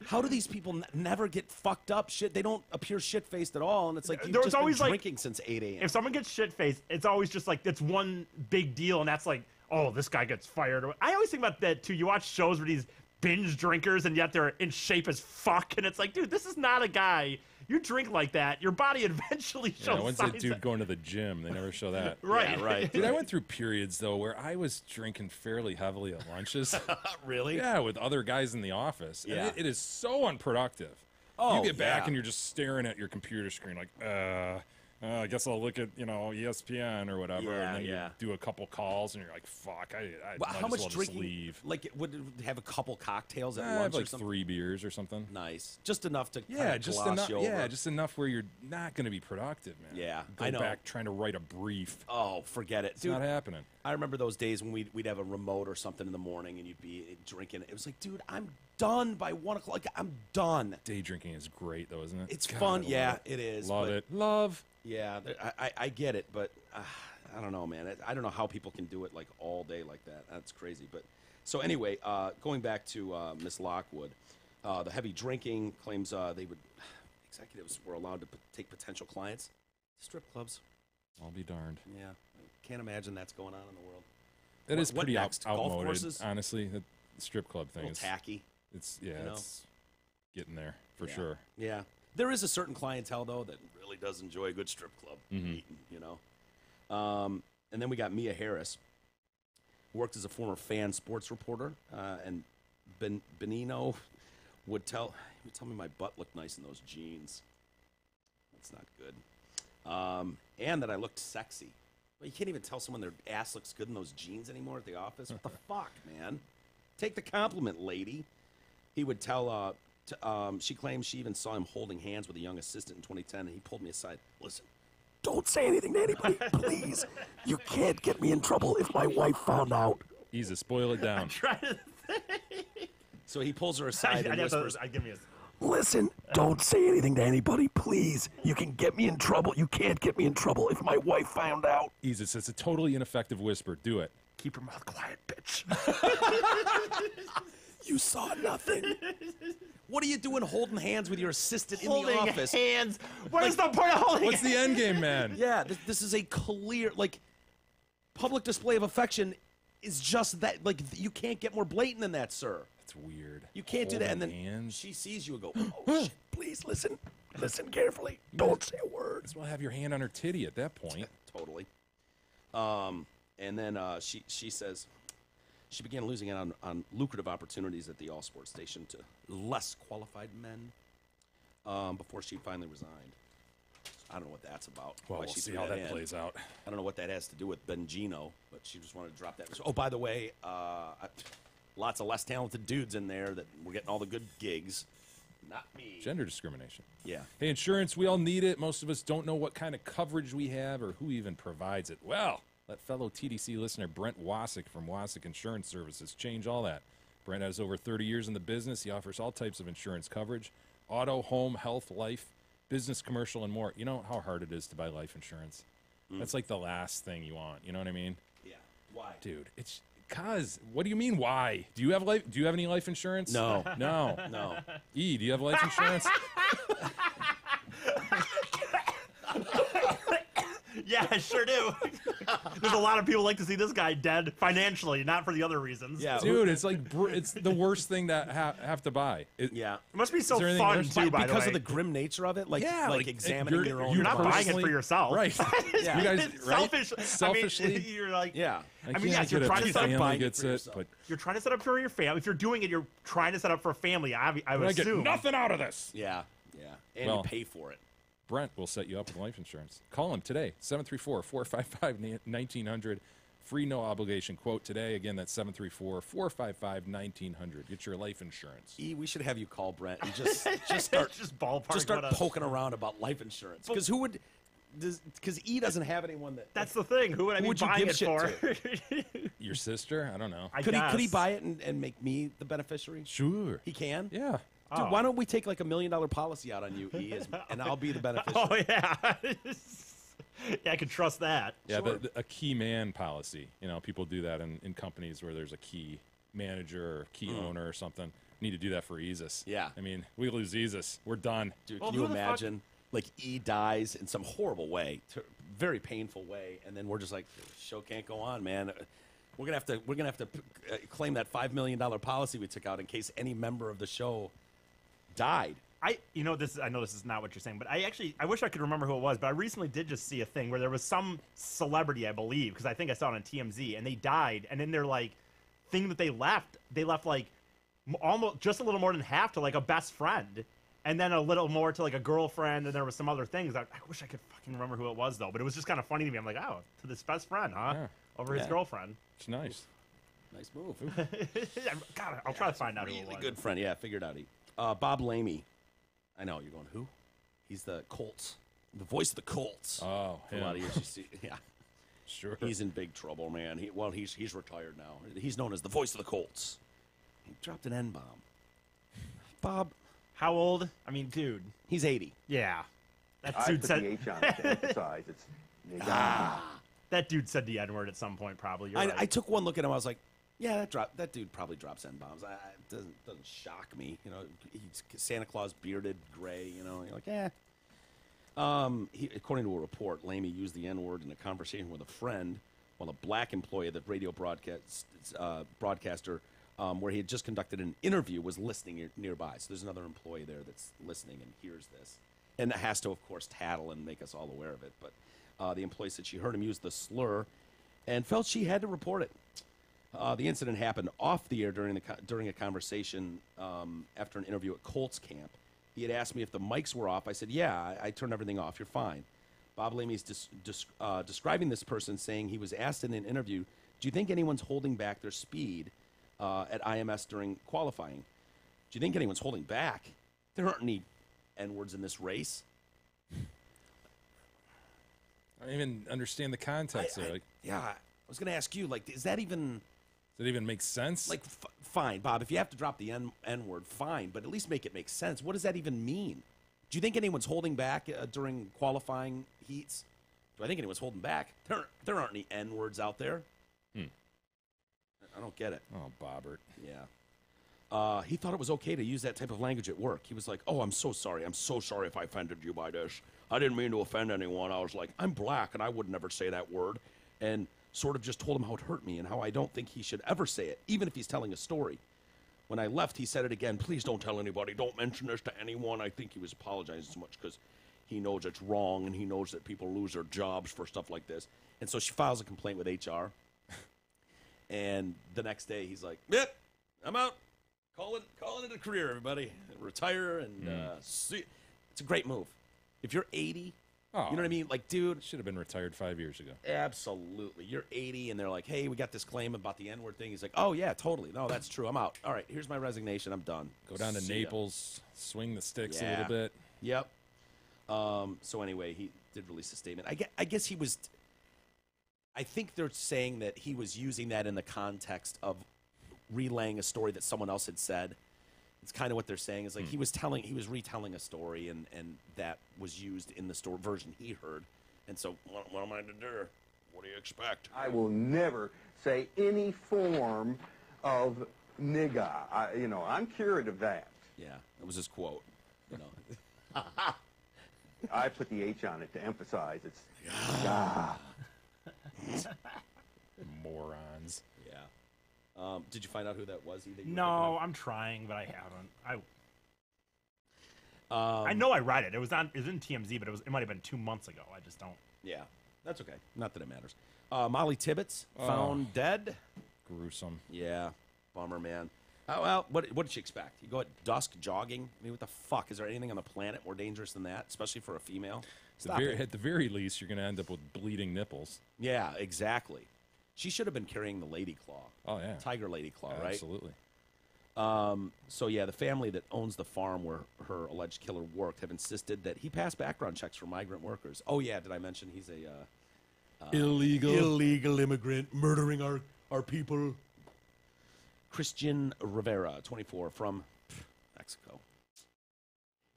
how do these people never get fucked up? Shit, they don't appear shit-faced at all. And it's like, you've There was just always, been like, drinking since 8 a.m. If someone gets shit-faced, it's always just like, it's one big deal, and that's like, oh, this guy gets fired. I always think about that, too. You watch shows where these binge drinkers, and yet they're in shape as fuck, and it's like, dude, this is not a guy. You drink like that, your body eventually shows Yeah, when's signs that dude going to the gym? They never show that. Right. Yeah, right. Dude, I went through periods, though, where I was drinking fairly heavily at lunches. Really? Yeah, with other guys in the office. And Yeah. it is so unproductive. Oh, you get back yeah. and you're just staring at your computer screen like, I guess I'll look at, ESPN or whatever. Yeah, and then yeah. you do a couple calls and you're like, fuck, I Well, might how as much well just drinking? leave. Like, would it have a couple cocktails at I lunch have or like something? 3 beers or something. Nice. Just enough to Yeah, kinda just gloss enough. you over. Yeah, just enough where you're not going to be productive, man. Yeah, Go I know. back trying to write a brief. Oh, forget it. It's Dude, not happening. I remember those days when we'd have a remote or something in the morning and you'd be drinking. It was like, dude, I'm done by 1 o'clock. Like, I'm done. Day drinking is great, though, isn't it? It's God, fun. I love Yeah, it. it is. Love but- it. Love. Yeah, I get it, but I don't know, man. I don't know how people can do it like all day like that. That's crazy. But so anyway, going back to Miss Lockwood, The heavy drinking claims executives were allowed to take potential clients to strip clubs. I'll be darned. Yeah, I can't imagine that's going on in the world. That is pretty next? Golf outmoded, courses? honestly. The strip club thing is tacky. It's it's getting there for sure. Yeah, there is a certain clientele though that really does enjoy a good strip club eating. And then we got Mia Harris, who worked as a former fan sports reporter, and Benino would tell me my butt looked nice in those jeans. That's not good. And that I looked sexy. Well, you can't even tell someone their ass looks good in those jeans anymore at the office. What the fuck, man? Take the compliment, lady. He would tell. She claims she even saw him holding hands with a young assistant in 2010, and he pulled me aside. Listen, don't say anything to anybody, please. You can't get me in trouble if my wife found out. Easy, spoil it down. So he pulls her aside and whispers, Listen, don't say anything to anybody, please. You can get me in trouble. You can't get me in trouble if my wife found out. Easy, it's a totally ineffective whisper. Do it. Keep your mouth quiet, bitch. You saw nothing. What are you doing holding hands with your assistant in Holding the office? hands? What is the point of holding What's hands? the end game, man? Yeah, this is a clear, public display of affection is just that. You can't get more blatant than that, sir. That's weird. You can't do that. And then hands. she sees you and go, oh, shit. Please listen. Listen carefully. Don't say a word. As well have your hand on her titty at that point. Totally. And then she says she began losing out on lucrative opportunities at the All Sports station to less qualified men before she finally resigned. I don't know what that's about. Well, we'll see how that plays out. I don't know what that has to do with Bengino, but she just wanted to drop that. Oh, by the way, lots of less talented dudes in there that were getting all the good gigs. Not me. Gender discrimination. Yeah. Hey, insurance, we all need it. Most of us don't know what kind of coverage we have or who even provides it. Well, let fellow TDC listener Brent Wasick from Wasick Insurance Services change all that. Brent has over 30 years in the business. He offers all types of insurance coverage: auto, home, health, life, business, commercial, and more. You know how hard it is to buy life insurance? That's like the last thing you want. You know what I mean? Yeah. Why? Dude, it's... Cause, what do you mean? Why? Do you have any life insurance? No. No. E, do you have life insurance? Yeah, I sure do. There's a lot of people like to see this guy dead financially, not for the other reasons. Yeah, dude, it's it's the worst thing to have to buy. It must be so fun too, by the way, because of the grim nature of it. Like examining your own. You're not buying it for yourself, right? Yeah. You guys, right? Selfishly, I mean, you're like, yeah. I mean, yes, you're trying to set up. Gets it, but you're trying to set up for your family. If you're doing it, you're trying to set up for a family. I would assume. Get nothing out of this. Yeah, and you pay for it. Brent will set you up with life insurance. Call him today, 734-455-1900. Free, no obligation quote today. Again, that's 734-455-1900. Get your life insurance. We should have you call Brent and just start poking around about life insurance. Because who would? Because E doesn't have anyone that. That's the thing. Who would I be buying it for? Your sister? I don't know. Could he buy it and make me the beneficiary? Sure. He can? Yeah. Dude, why don't we take like $1 million policy out on you, E, and I'll be the beneficiary? Oh, yeah. Yeah, I can trust that. Yeah, sure. A key man policy. You know, people do that in companies where there's a key manager or key owner or something. Need to do that for Easus. Yeah. I mean, we lose Easus. We're done. Dude, can you imagine? Like, E dies in some horrible way, very painful way, and then we're just like, show can't go on, man. We're gonna have to claim that $5 million policy we took out in case any member of the show died. I know this is not what you're saying, but I wish I could remember who it was, but I recently did just see a thing where there was some celebrity, I believe, because I think I saw it on TMZ, and they died, and then their like thing that they left like almost just a little more than half to like a best friend, and then a little more to like a girlfriend, and there was some other things. I wish I could fucking remember who it was though, but it was just kind of funny to me. I'm like, oh, to this best friend, huh? Yeah. Over his girlfriend. It's nice. Nice move. God, I'll try to find out who it was. Really good friend. Yeah, figured out. Bob Lamey. I know you're going. Who? He's the Colts, the voice of the Colts. Oh, a lot of years. Yeah, sure. He's in big trouble, man. He's retired now. He's known as the voice of the Colts. He dropped an N-bomb. Bob, how old? I mean, dude, he's 80. Yeah, that dude said. The H on it to emphasize it's. That dude said the N-word at some point, probably. I took one look at him. I was like, Yeah, that dude probably drops N-bombs. It doesn't shock me. You know, he's Santa Claus, bearded, gray. You know, you're like, eh. According to a report, Lamey used the N-word in a conversation with a friend while a black employee of the radio broadcaster, where he had just conducted an interview, was listening nearby. So there's another employee there that's listening and hears this. And has to, of course, tattle and make us all aware of it. But the employee said she heard him use the slur and felt she had to report it. The incident happened off the air during a conversation after an interview at Colts camp. He had asked me if the mics were off. I said, yeah, I turned everything off. You're fine. Bob Lamey's describing this person, saying he was asked in an interview, do you think anyone's holding back their speed at IMS during qualifying? Do you think anyone's holding back? There aren't any N-words in this race. I don't even understand the context there. I was going to ask you, like, does that even make sense? Like, fine, Bob, if you have to drop the N-word, fine, but at least make it make sense. What does that even mean? Do you think anyone's holding back during qualifying heats? Do I think anyone's holding back? There aren't any N-words out there. I don't get it. Oh, Bobbert. Yeah. He thought it was okay to use that type of language at work. He was like, oh, I'm so sorry. I'm so sorry if I offended you by this. I didn't mean to offend anyone. I was like, I'm black, and I would never say that word. And sort of just told him how it hurt me and how I don't think he should ever say it, even if he's telling a story. When I left, he said it again. Please don't tell anybody. Don't mention this to anyone. I think he was apologizing so much because he knows it's wrong and he knows that people lose their jobs for stuff like this. And so she files a complaint with HR. And the next day, he's like, yep, I'm out. Calling it a career, everybody. Retire and see. It's a great move. If you're 80, you know what I mean? Like, dude. Should have been retired 5 years ago. Absolutely. You're 80, and they're like, hey, we got this claim about the N-word thing. He's like, oh, yeah, totally. No, that's true. I'm out. All right, here's my resignation. I'm done. Go down to Naples, swing the sticks a little bit. Yep. So anyway, he did release a statement. I guess he was... I think they're saying that he was using that in the context of relaying a story that someone else had said. It's kind of what they're saying. Is like he was retelling a story, and that was used in the story version he heard. And so, what am I to do? What do you expect? I will never say any form of nigga. I'm cured of that. Yeah, that was his quote. You know, I put the H on it to emphasize it's God. Morons. Yeah. Did you find out who that was? No, I'm trying, but I haven't. I know I read it. It was in TMZ, but it might have been 2 months ago. I just don't. Yeah, that's okay. Not that it matters. Mollie Tibbetts found dead. Gruesome. Yeah, bummer, man. Oh, well, what did you expect? You go at dusk jogging? I mean, what the fuck? Is there anything on the planet more dangerous than that, especially for a female? At the very least, you're going to end up with bleeding nipples. Yeah, exactly. She should have been carrying the lady claw. Oh, yeah. Tiger lady claw, right? Absolutely. So, yeah, the family that owns the farm where her alleged killer worked have insisted that he pass background checks for migrant workers. Oh, yeah, did I mention he's a... illegal immigrant murdering our people. Christian Rivera, 24, from Mexico.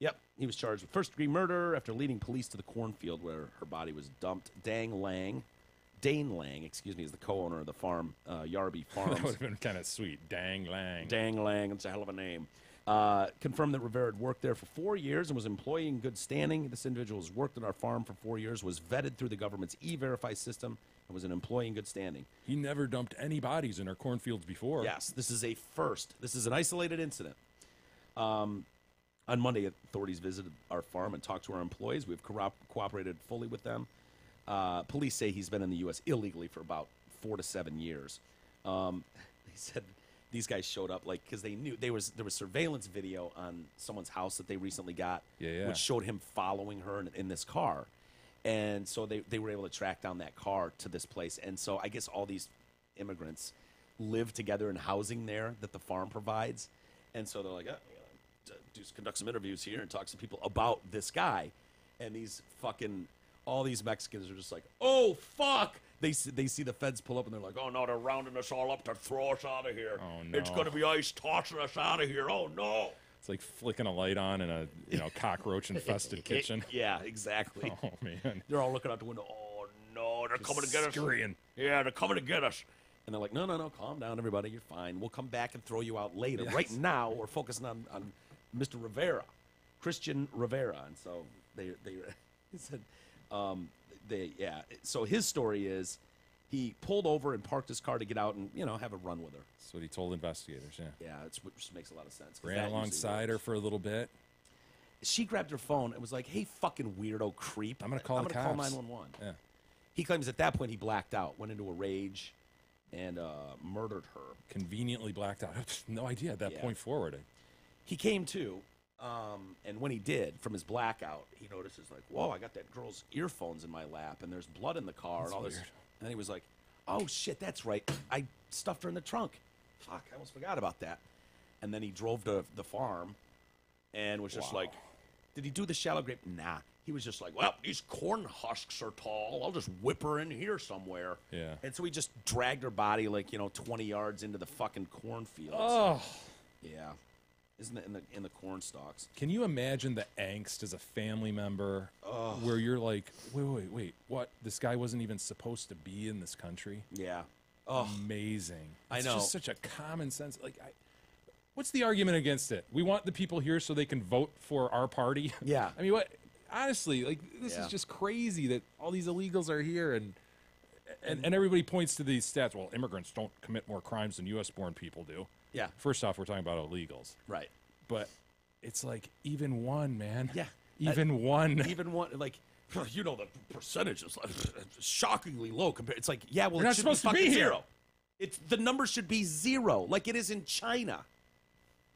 Yep, he was charged with first-degree murder after leading police to the cornfield where her body was dumped. Dane Lang, is the co-owner of the farm, Yarby Farms. That would have been kind of sweet. Dang Lang, it's a hell of a name. Confirmed that Rivera had worked there for 4 years and was an employee in good standing. This individual has worked at our farm for 4 years, was vetted through the government's E-Verify system, and was an employee in good standing. He never dumped any bodies in our cornfields before. Yes, this is a first. This is an isolated incident. On Monday, authorities visited our farm and talked to our employees. We've cooperated fully with them. Police say he's been in the U.S. illegally for about 4 to 7 years. They said these guys showed up because they knew there was surveillance video on someone's house that they recently got, which showed him following her in this car. And so they were able to track down that car to this place. And so I guess all these immigrants live together in housing there that the farm provides. And so they're like, conduct some interviews here and talk to people about this guy. And all these Mexicans are just like, oh, fuck. They see the feds pull up and they're like, oh, no, they're rounding us all up to throw us out of here. Oh, no. It's going to be ICE tossing us out of here. Oh, no. It's like flicking a light on in a cockroach-infested kitchen. Yeah, exactly. Oh, man. They're all looking out the window. Oh, no, they're coming to get us. Scurrying. Yeah, they're coming to get us. And they're like, no, calm down, everybody. You're fine. We'll come back and throw you out later. Yes. Right now, we're focusing on Mr. Rivera, Christian Rivera. And so they he said, So his story is he pulled over and parked his car to get out and, have a run with her. That's what he told investigators, yeah. Yeah, which makes a lot of sense. Ran alongside her for a little bit. She grabbed her phone and was like, hey, fucking weirdo creep. I'm going to call the cops. I'm going to call 911. Yeah. He claims at that point he blacked out, went into a rage, and murdered her. Conveniently blacked out. No idea at that point forward. He came to, and when he did, from his blackout, he notices, like, whoa, I got that girl's earphones in my lap, and there's blood in the car, and all this. And then he was like, oh, shit, that's right. I stuffed her in the trunk. Fuck, I almost forgot about that. And then he drove to the farm and was just like, did he do the shallow grave? Nah. He was just like, well, these corn husks are tall. I'll just whip her in here somewhere. Yeah. And so he just dragged her body 20 yards into the fucking cornfields. Oh. Yeah. Isn't it in the corn stalks? Can you imagine the angst as a family member where you're like, wait, what? This guy wasn't even supposed to be in this country? Yeah. Oh. Amazing. I know. It's just such a common sense. What's the argument against it? We want the people here so they can vote for our party? Yeah. I mean, what? Honestly, this is just crazy that all these illegals are here and everybody points to these stats. Well, immigrants don't commit more crimes than U.S.-born people do. Yeah. First off, we're talking about illegals. Right. But it's like even one, man. Yeah. Even one. Even one, the percentage is shockingly low compared. It's like, yeah, well, You're not supposed to be here. Zero. The number should be zero, like it is in China.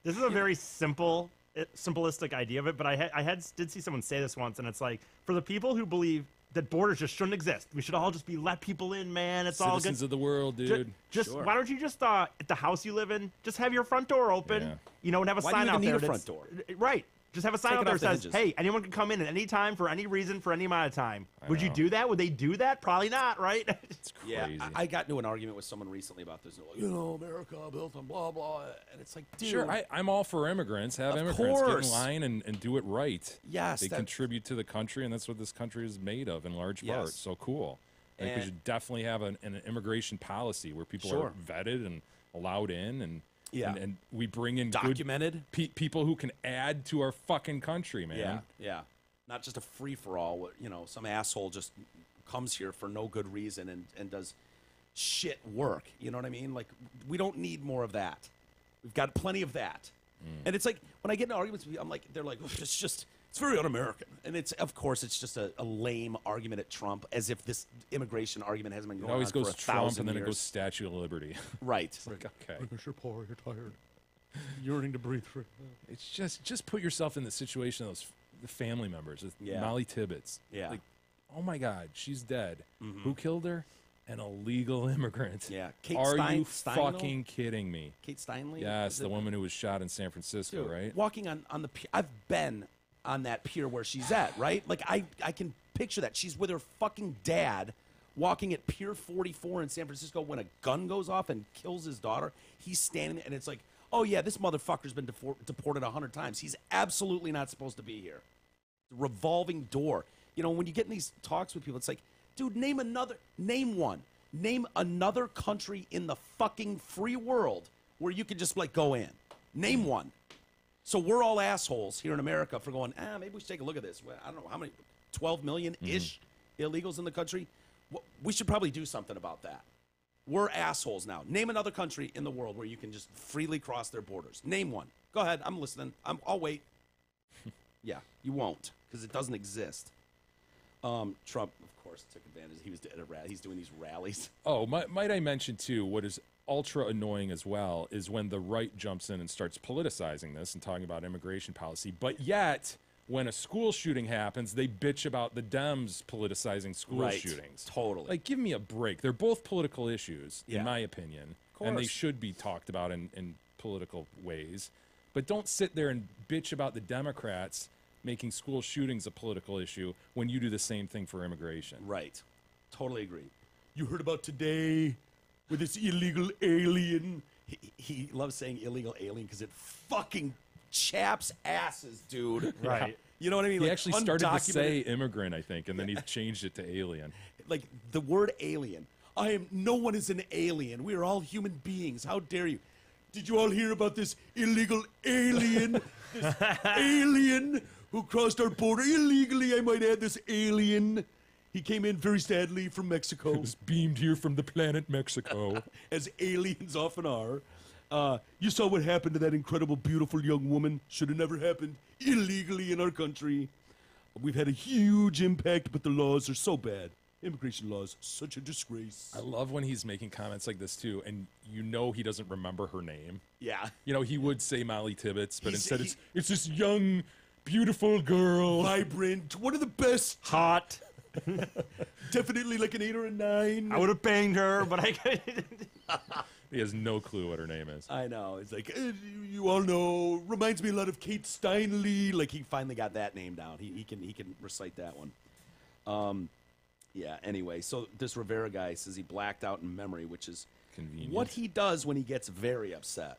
This is a very simplistic idea of it, but I did see someone say this once, and it's like, for the people who believe that borders just shouldn't exist, we should all just be let people in, man. It's all good. Citizens of the world, dude. Why don't you just at the house you live in, just have your front door open, and have a sign out there. Why do you even need a front door? Right. Just have a sign out there that says, hey, anyone can come in at any time for any reason for any amount of time. Would you do that? Would they do that? Probably not, right? It's crazy. Yeah, I got into an argument with someone recently about this. Like, America built on blah, blah. And it's like, dude. Sure, I'm all for immigrants. Have immigrants get in line and do it right. Yes. They contribute to the country, and that's what this country is made of in large part. So cool. I think we should definitely have an immigration policy where people are vetted and allowed in and we bring in documented people who can add to our fucking country, man. Yeah. Not just a free-for-all. Some asshole just comes here for no good reason and does shit work. You know what I mean? Like, we don't need more of that. We've got plenty of that. And it's like, when I get into arguments with people, they're like, it's very un-American. And of course, it's just a lame argument at Trump, as if this immigration argument hasn't been going on for 1,000 years. It always goes Trump, and then it goes Statue of Liberty. Right. It's like, okay. Because you're poor, you're tired, yearning to breathe free. It's just put yourself in the situation of the family members. Mollie Tibbetts. Yeah. Like, oh my God, she's dead. Who killed her? An illegal immigrant. Yeah. Are you fucking kidding me? Kate Steinle? Yes, the woman who was shot in San Francisco, Dude, right? Walking on the pier. I've been on that pier where she's at, right? Like, I can picture that. She's with her fucking dad walking at Pier 44 in San Francisco when a gun goes off and kills his daughter. He's standing there, and it's like, oh, yeah, this motherfucker's been deported 100 times. He's absolutely not supposed to be here. The revolving door. When you get in these talks with people, it's like, dude, name one. Name another country in the fucking free world where you can just, go in. Name one. So we're all assholes here in America for going, maybe we should take a look at this. Well, I don't know how many, 12 million-ish illegals in the country? We should probably do something about that. We're assholes now. Name another country in the world where you can just freely cross their borders. Name one. Go ahead. I'm listening. I'll wait. Yeah, you won't, because it doesn't exist. Trump, of course, took advantage. He was at a rally. He's doing these rallies. Oh, might I mention, too, what is ultra annoying as well is when the right jumps in and starts politicizing this and talking about immigration policy. But yet, when a school shooting happens, they bitch about the Dems politicizing school shootings. Totally. Like, give me a break. They're both political issues, in my opinion. And they should be talked about in political ways. But don't sit there and bitch about the Democrats making school shootings a political issue when you do the same thing for immigration. Right. Totally agree. You heard about today with this illegal alien? He loves saying illegal alien because it fucking chaps asses, dude. Right. You know what I mean? He actually started to say immigrant, I think, and then he changed it to alien. Like, the word alien. No one is an alien. We are all human beings. How dare you? Did you all hear about this illegal alien? This alien who crossed our border illegally, I might add, this alien. He came in very sadly from Mexico. He was beamed here from the planet Mexico. As aliens often are. You saw what happened to that incredible, beautiful young woman. Should have never happened illegally in our country. We've had a huge impact, but the laws are so bad. Immigration laws, such a disgrace. I love when he's making comments like this, too, and you know he doesn't remember her name. Yeah. You know, he would say Mollie Tibbetts, but instead it's this young, beautiful girl. Vibrant, one of the best. Hot. Definitely like an 8 or a 9. I would have banged her, but I couldn't. He has no clue what her name is. I know. It's like, you all know, reminds me a lot of Kate Steinle. Like, he finally got that name down. He can recite that one. Yeah, anyway, so this Rivera guy says he blacked out in memory, which is convenient. What he does when he gets very upset.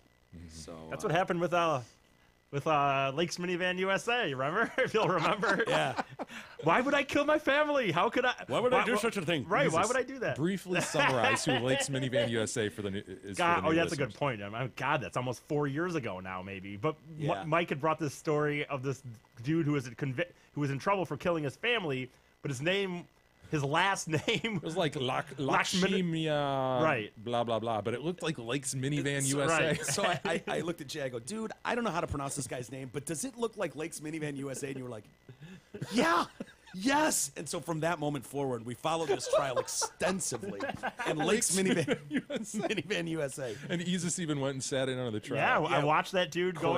So that's what happened with Lake's Minivan USA. Remember? If you'll remember. Yeah. Why would I kill my family? How could I? Why would I do such a thing? Right. Why would I do that? Briefly summarize who Lake's Minivan USA for the new. Is God, for the new that's listeners. a good point. I mean, God, that's almost 4 years ago now, maybe. But Yeah. Mike had brought this story of this dude who was in trouble for killing his family, but his last name It was like Lakshmia, right? Blah blah blah. But it looked like Lake's Minivan It's- USA. right. So I looked at Jay. I go, dude, I don't know how to pronounce this guy's name, but does it look like Lake's Minivan USA? And you were like, yeah, yes. And so from that moment forward, we followed this trial extensively. And Lake's Minivan USA. And Isis even went and sat in on the trial. Yeah, I watched that dude go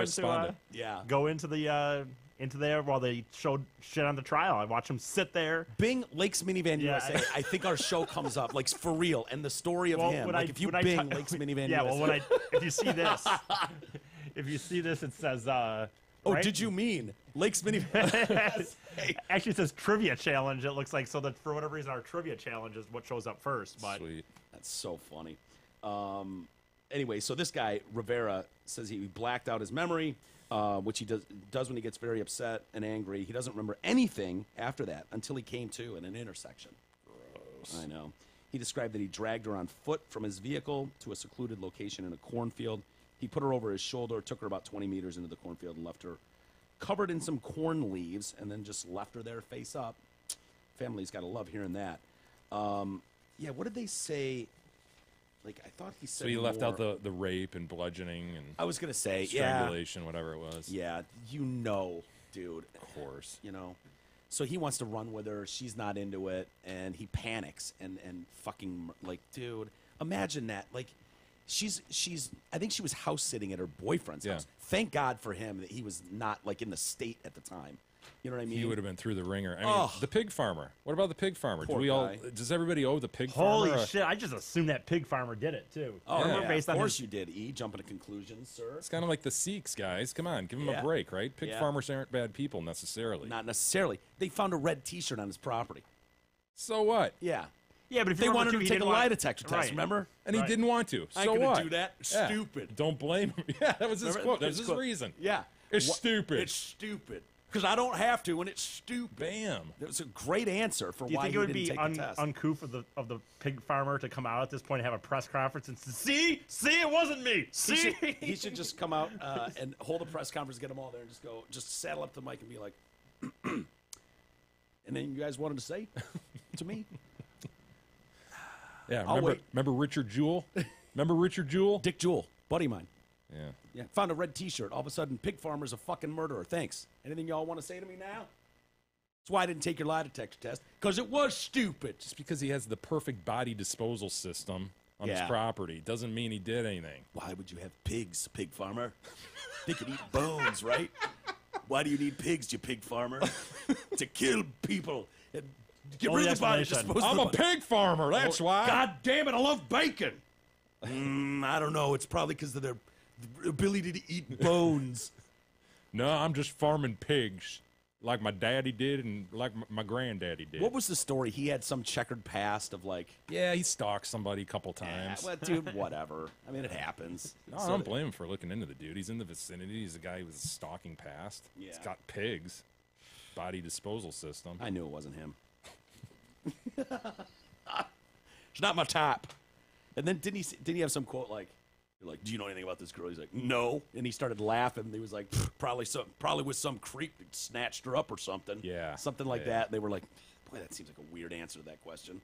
into there while they showed shit on the trial. I watched him sit there. Bing Lake's Minivan USA. I think our show comes up, like, for real. And the story of him. Like, if you Bing Lake's Minivan USA. Well, if you see this, it says. Oh, right? did you mean Lake's Minivan? Actually, it says trivia challenge. It looks like so that for whatever reason our trivia challenge is what shows up first. But Sweet. That's so funny. Anyway, so this guy Rivera says he blacked out his memory, which he does when he gets very upset and angry. He doesn't remember anything after that until he came to in an intersection. Gross. I know. He described that he dragged her on foot from his vehicle to a secluded location in a cornfield. He put her over his shoulder, took her about 20 meters into the cornfield, and left her covered in some corn leaves, and then just left her there face up. Family's got to love hearing that. Yeah, what did they say? Like, I thought he said So he left more. out the rape and bludgeoning and I was going to say, strangulation, whatever it was. Yeah, dude. Of course. So he wants to run with her. She's not into it, and he panics and fucking, like, dude, imagine that. Like, she's I think she was house sitting at her boyfriend's house. Thank God for him that he was not, like, in the state at the time. You know what I mean? He would have been through the ringer. I mean, the pig farmer. What about the pig farmer? Does everybody owe the pig farmer? Holy shit! I just assumed that pig farmer did it too. Oh, yeah, based of on course you did. Jumping to conclusions, sir. It's kind of like the Sikhs, guys. Come on, give them a break, right? Pig farmers aren't bad people necessarily. Not necessarily. They found a red T-shirt on his property. So what? Yeah. Yeah, but if they wanted him to take a lie detector test, right. remember? And he didn't want to. So I ain't what? gonna do that. Yeah. Stupid. Don't blame him. Yeah, that was his quote. That was his reason. Yeah. It's stupid. It's stupid. Because I don't have to, and it's stupid. Bam. That was a great answer for Do you why think he it would didn't be take the test. uncouth of the pig farmer to come out at this point and have a press conference and say, see, it wasn't me. See, He should just come out and hold a press conference, get them all there, and just saddle up the mic and be like, and then you guys wanted to say to me? Yeah, I'll wait. remember Richard Jewell? Remember Richard Jewell? Dick Jewell, buddy of mine. Yeah. Yeah, found a red T-shirt. All of a sudden, pig farmer's a fucking murderer. Thanks. Anything y'all want to say to me now? That's why I didn't take your lie detector test, because it was stupid. Just because he has the perfect body disposal system on his Yeah. property doesn't mean he did anything. Why would you have pigs, pig farmer? They could eat bones, right? Why do you need pigs, you pig farmer? To kill people and get rid of the body. Dispose I'm of a the body. pig farmer. That's why. God damn it, I love bacon. I don't know. It's probably because of their ability to eat bones. No, I'm just farming pigs like my daddy did and like my granddaddy did. What was the story? He had some checkered past of like... Yeah, he stalked somebody a couple times. Well, dude, whatever. I mean, it happens. No, I don't blame him for looking into the dude. He's in the vicinity. He's a guy with a stalking past. Yeah. He's got pigs. Body disposal system. I knew it wasn't him. She's not my type. And then didn't he have some quote like, you're like, do you know anything about this girl? He's like, no. And he started laughing. And he was like, probably with some creep that snatched her up or something. Yeah. Something like that. They were like, boy, that seems like a weird answer to that question.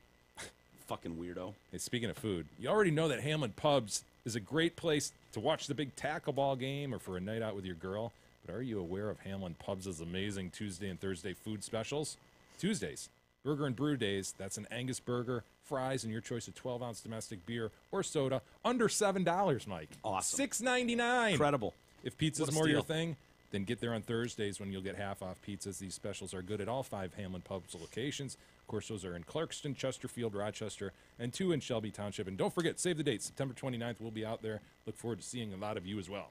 Fucking weirdo. Hey, speaking of food, you already know that Hamlin Pubs is a great place to watch the big tackle ball game or for a night out with your girl. But are you aware of Hamlin Pubs' amazing Tuesday and Thursday food specials? Tuesdays, Burger and Brew Days. That's an Angus burger, fries, and your choice of 12-ounce domestic beer or soda under $7, Mike. Awesome. $6.99. Incredible. If pizza's What a more your steal. thing, then get there on Thursdays when you'll get half-off pizzas. These specials are good at all 5 Hamlin Pubs locations. Of course, those are in Clarkston, Chesterfield, Rochester, and 2 in Shelby Township. And don't forget, save the date. September 29th, we'll be out there. Look forward to seeing a lot of you as well.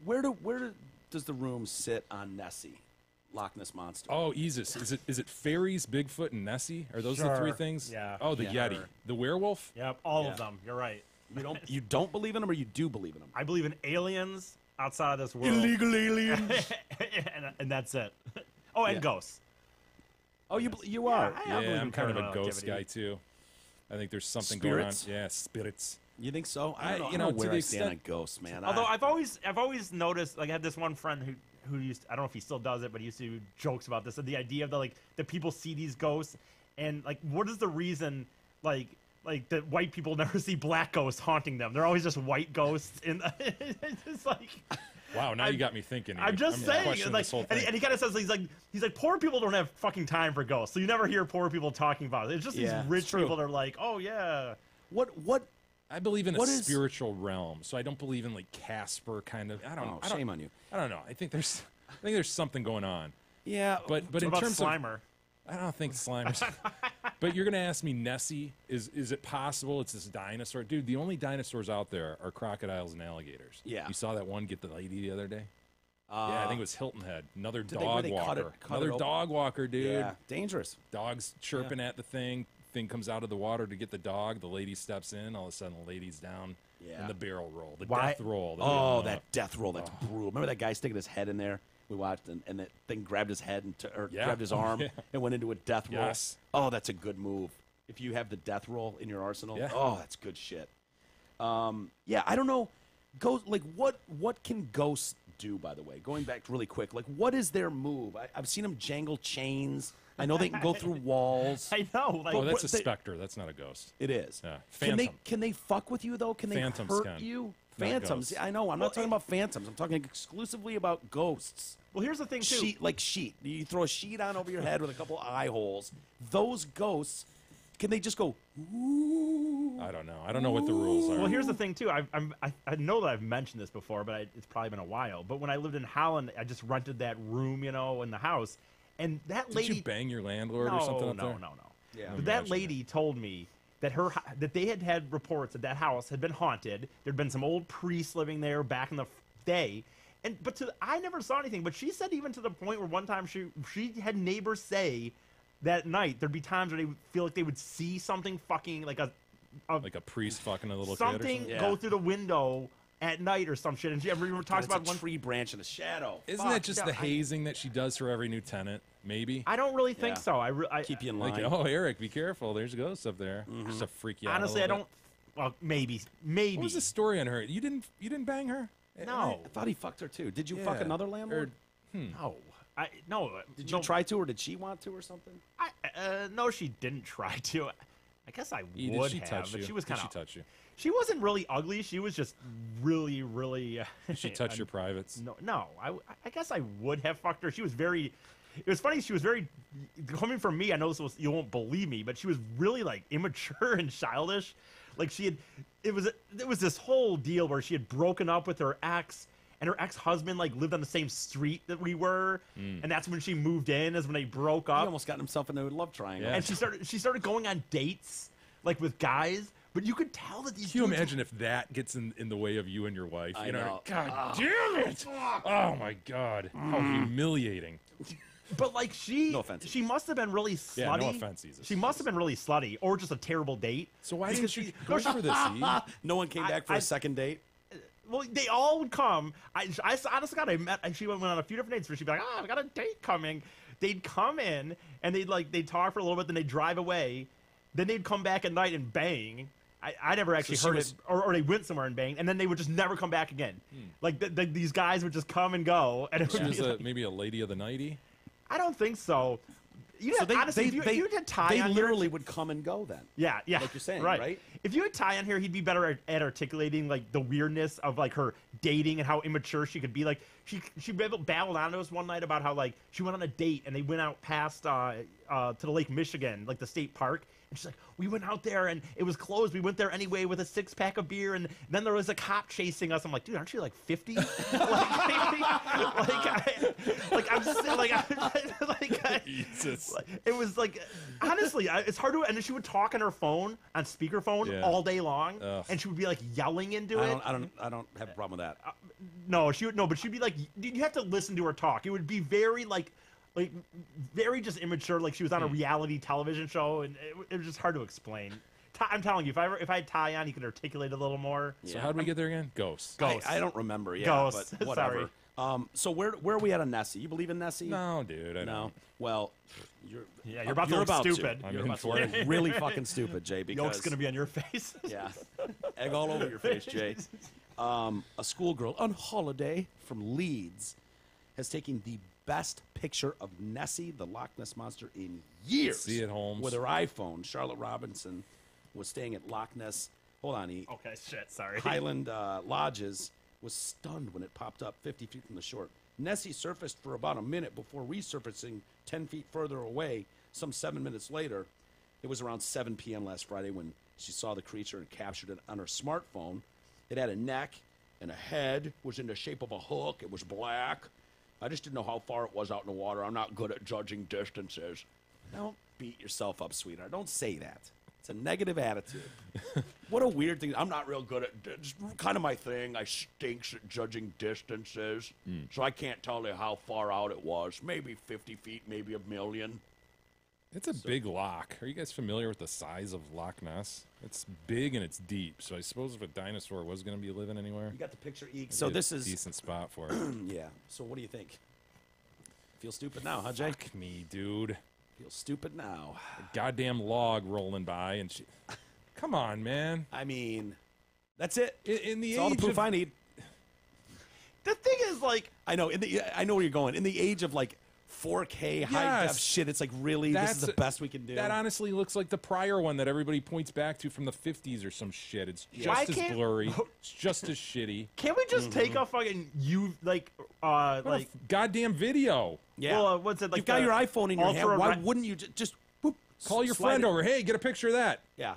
Where does the room sit on Nessie? Loch Ness Monster. Oh, Jesus. Is it fairies, Bigfoot, and Nessie? Are those the 3 things? Yeah. Oh, the Yeah. Yeti. Sure. The werewolf? Yep, all of them. You're right. You don't believe in them, or you do believe in them? I believe in aliens outside of this world. Illegal aliens. and that's it. Oh, and ghosts. Oh, you are. I believe Yeah, I'm in kind of a paranormal ghost activity. guy, too. I think there's something Spirits? going on. Yeah, spirits. You think so? I don't know, you know, to where the I stand on extent- ghosts, man. Although I've always noticed, like I had this one friend who used, I don't know if he still does it, but he used to do jokes about this, and the idea of that people see these ghosts, and like what is the reason like that white people never see black ghosts haunting them? They're always just white ghosts in it's just like Wow, now you got me thinking. I'm just saying, questioning like, this whole and thing. he kind of says he's like poor people don't have fucking time for ghosts, so you never hear poor people talking about it. It's just Yeah, these rich it's true. people that are like, oh yeah. What? I believe in a What is- spiritual realm, so I don't believe in like Casper kind of. I don't. Shame on you. I don't know. I think there's something going on. Yeah, But What in about terms Slimer? of, I don't think Slimer's. But you're gonna ask me, Nessie? Is it possible it's this dinosaur? Dude, the only dinosaurs out there are crocodiles and alligators. Yeah. You saw that one get the lady the other day. Yeah, I think it was Hilton Head. Another Did they- dog where they cut walker. it- cut it Another open? dog walker, dude. Yeah, dangerous. Dog's chirping at the thing. Thing comes out of the water to get the dog. The lady steps in. All of a sudden, the lady's down Yeah. in the barrel roll, the Why- death roll. Oh, that death roll. That's brutal. Remember that guy sticking his head in there? We watched, and that thing grabbed his head or Yeah. grabbed his Oh, arm yeah. and went into a death roll. Yes. Oh, that's a good move. If you have the death roll in your arsenal, Yeah. oh, that's good shit. Yeah, I don't know. What can ghosts do? By the way, going back really quick, like what is their move? I've seen them jangle chains. I know they can go through walls. I know. Like, Oh, that's a they- specter. That's not a ghost. It is. Yeah. Can they Phantom. fuck with you though? Can they Phantoms hurt can. you? Not Phantoms. ghosts. I know. I'm not talking about phantoms. I'm talking exclusively about ghosts. well, here's the thing too. Sheet. You throw a sheet on over your head with a couple eye holes. Those ghosts, can they just go? Ooh? I don't know. I don't know what the rules are. Well, here's the thing too. I know that I've mentioned this before, but it's probably been a while. But when I lived in Holland, I just rented that room, in the house, and that Did lady. you bang your landlord no, or something up no, there? no. Yeah. But that lady told me that that they had reports that house had been haunted. There'd been some old priests living there back in the day, but I never saw anything. But she said even to the point where one time she had neighbors say that night there'd be times where they would feel like they would see something fucking like a priest fucking a little kid or something something? Yeah. go through the window at night or some shit. And she everyone talks It's about a one. tree branch in the shadow. Isn't Fuck. that just no, the I- hazing that she does for every new tenant? Maybe. I don't really think Yeah. so. I Keep you in line. Like, oh, Eric, be careful. There's ghosts up there. Just to freak you out. honestly, a I little don't. Well, maybe. bit. What was the story on her? You didn't bang her? No. I thought he fucked her too. Did you fuck Yeah. another landlord? No. No. Did you try to, or did she want to, or something? No, she didn't try to. I guess I Did would she have, touch but you? she was Did kind she of. touch you? She wasn't really ugly. She was just really, really. Did she touch your privates? No. I guess I would have fucked her. She was very. It was funny. She was very. Coming from me, I know you won't believe me, but she was really like immature and childish. Like she had. It was this whole deal where she had broken up with her ex. And her ex-husband like lived on the same street that we were, and that's when she moved in. Is when they broke He up. almost got himself into a love triangle. Yeah. And she started going on dates like with guys, but you could tell that these. Can you dudes- imagine if that gets in the way of you and your wife? I You know, know. God damn it! Oh my God, how humiliating! But like No offense. she must have been really slutty. Yeah, no offense, Jesus. She must have been really slutty, or just a terrible date. So why Because didn't you go for this? E? No one came back for a second date. Well, they all would come. I honestly God, she went on a few different dates where she'd be like, I've got a date coming. They'd come in and they'd talk for a little bit, then they'd drive away. then they'd come back at night and bang. I never actually heard it, or they went somewhere and banged, and then they would just never come back again. Like these guys would just come and go, and it would be like, maybe a lady of the nighty. I don't think so. Honestly, if you had Ty they on literally here, would come and go then. Yeah, like you're saying, right? If you had Ty on here, he'd be better at articulating like the weirdness of like her dating and how immature she could be. Like she babbled on to us one night about how like she went on a date and they went out past to the Lake Michigan, like the state park. And she's like, we went out there and it was closed. We went there anyway with a 6-pack of beer, and then there was a cop chasing us. I'm like, dude, aren't you like 50? It was like, honestly, it's hard to. And then she would talk on her phone, on speakerphone, all day long, and she would be like yelling into it. I don't have a problem with that. No, she would no, but she'd be like, you have to listen to her talk. It would be very like very just immature, like she was on a reality television show, and it was just hard to explain. I'm telling you, if I had Ty on, he could articulate a little more. So how did we get there again? Ghosts. I don't remember. Yeah, Ghosts. But whatever. So where are we at on Nessie? You believe in Nessie? No, dude. I don't. Well, you're about to look stupid. You're about to look really fucking stupid, Jay. Because yolk's gonna be on your face. Yeah, egg all over your face, Jay. A schoolgirl on holiday from Leeds has taken the best picture of Nessie, the Loch Ness Monster, in years. See it, Holmes. With her iPhone. Charlotte Robinson was staying at Loch Ness. Hold on, okay, shit, sorry. Highland Lodges, was stunned when it popped up 50 feet from the shore. Nessie surfaced for about a minute before resurfacing 10 feet further away. Some 7 minutes later, it was around 7 p.m. last Friday when she saw the creature and captured it on her smartphone. It had a neck and a head, was in the shape of a hook. It was black. I just didn't know how far it was out in the water. I'm not good at judging distances. Don't beat yourself up, sweetheart. Don't say that. It's a negative attitude. What a weird thing. I'm not real good at it's kind of my thing. I stinks at judging distances, so I can't tell you how far out it was. Maybe 50 feet, maybe a million. It's a big loch. Are you guys familiar with the size of Loch Ness? It's big and it's deep, so I suppose if a dinosaur was going to be living anywhere... You got the picture, so this is... a decent spot for it. Yeah. So what do you think? Feel stupid now, huh, Jake? Fuck me, dude. Feel stupid now. A goddamn log rolling by and she... Come on, man. I mean, that's it. In the age all the proof I need. The thing is, like... I know where you're going. In the age of, like, 4K high def shit, it's like, really, this is the best we can do. That honestly looks like the prior one that everybody points back to from the 50s or some shit. It's just as blurry. It's just as shitty. Can't we just take a fucking goddamn video? Yeah. Well, what's it like? You've got your iPhone in your hand. Why wouldn't you just boop, call your friend over? Hey, get a picture of that. Yeah.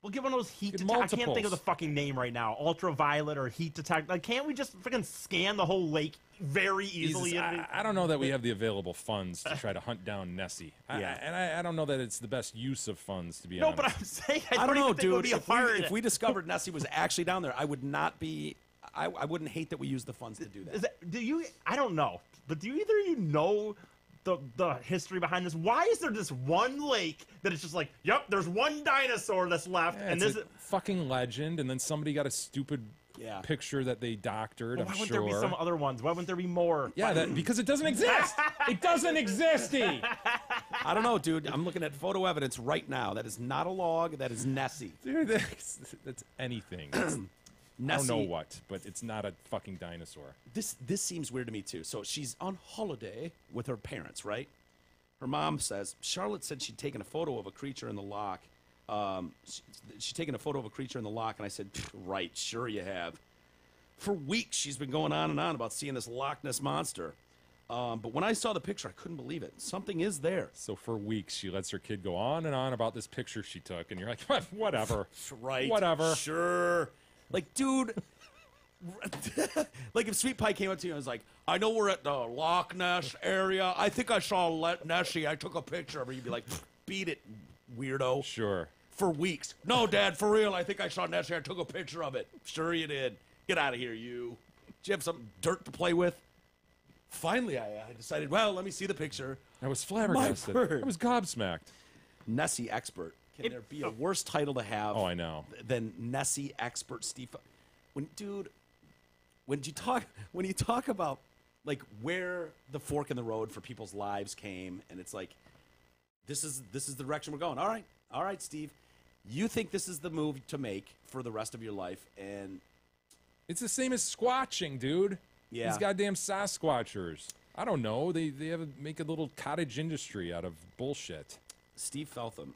We'll get one of those heat detect. I can't think of the fucking name right now. Ultraviolet or heat detect. Like, can't we just freaking scan the whole lake very easily? I don't know that we have the available funds to try to hunt down Nessie. I don't know that it's the best use of funds, to be honest. No, but I'm saying I don't know, dude. If we discovered Nessie was actually down there, I would not be. I wouldn't hate that we used the funds to do that. I don't know, but do either of you know the history behind this? Why is there this one lake that it's just like, yep, there's one dinosaur that's left, and this is fucking legend, and then somebody got a stupid picture that they doctored. Well, why wouldn't there be some other ones? Why wouldn't there be more? Yeah, because it doesn't exist. It doesn't exist. I don't know, dude. I'm looking at photo evidence right now. That is not a log. That is Nessie. Dude, that's anything. I don't know what, but it's not a fucking dinosaur. This seems weird to me, too. So she's on holiday with her parents, right? Her mom says, Charlotte said she'd taken a photo of a creature in the loch. She'd taken a photo of a creature in the loch, and I said, right, sure you have. For weeks, she's been going on and on about seeing this Loch Ness Monster. But when I saw the picture, I couldn't believe it. Something is there. So for weeks, she lets her kid go on and on about this picture she took, and you're like, whatever. Right. Whatever. Sure. Like, dude, like if Sweet Pie came up to you and was like, I know we're at the Loch Ness area. I think I saw Nessie. I took a picture of her. You'd be like, beat it, weirdo. Sure. For weeks. No, Dad, for real. I think I saw Nessie. I took a picture of it. Sure you did. Get out of here, you. Did you have some dirt to play with? Finally, I decided, well, let me see the picture. I was flabbergasted. I was gobsmacked. Nessie expert. Can there be a worse title to have? Oh, I know. Than Nessie expert, Steve? When you talk about like where the fork in the road for people's lives came, and it's like, this is the direction we're going. All right, All right, Steve. You think this is the move to make for the rest of your life, and it's the same as squatching, dude. Yeah. These goddamn Sasquatchers. I don't know. They make a little cottage industry out of bullshit. Steve Feltham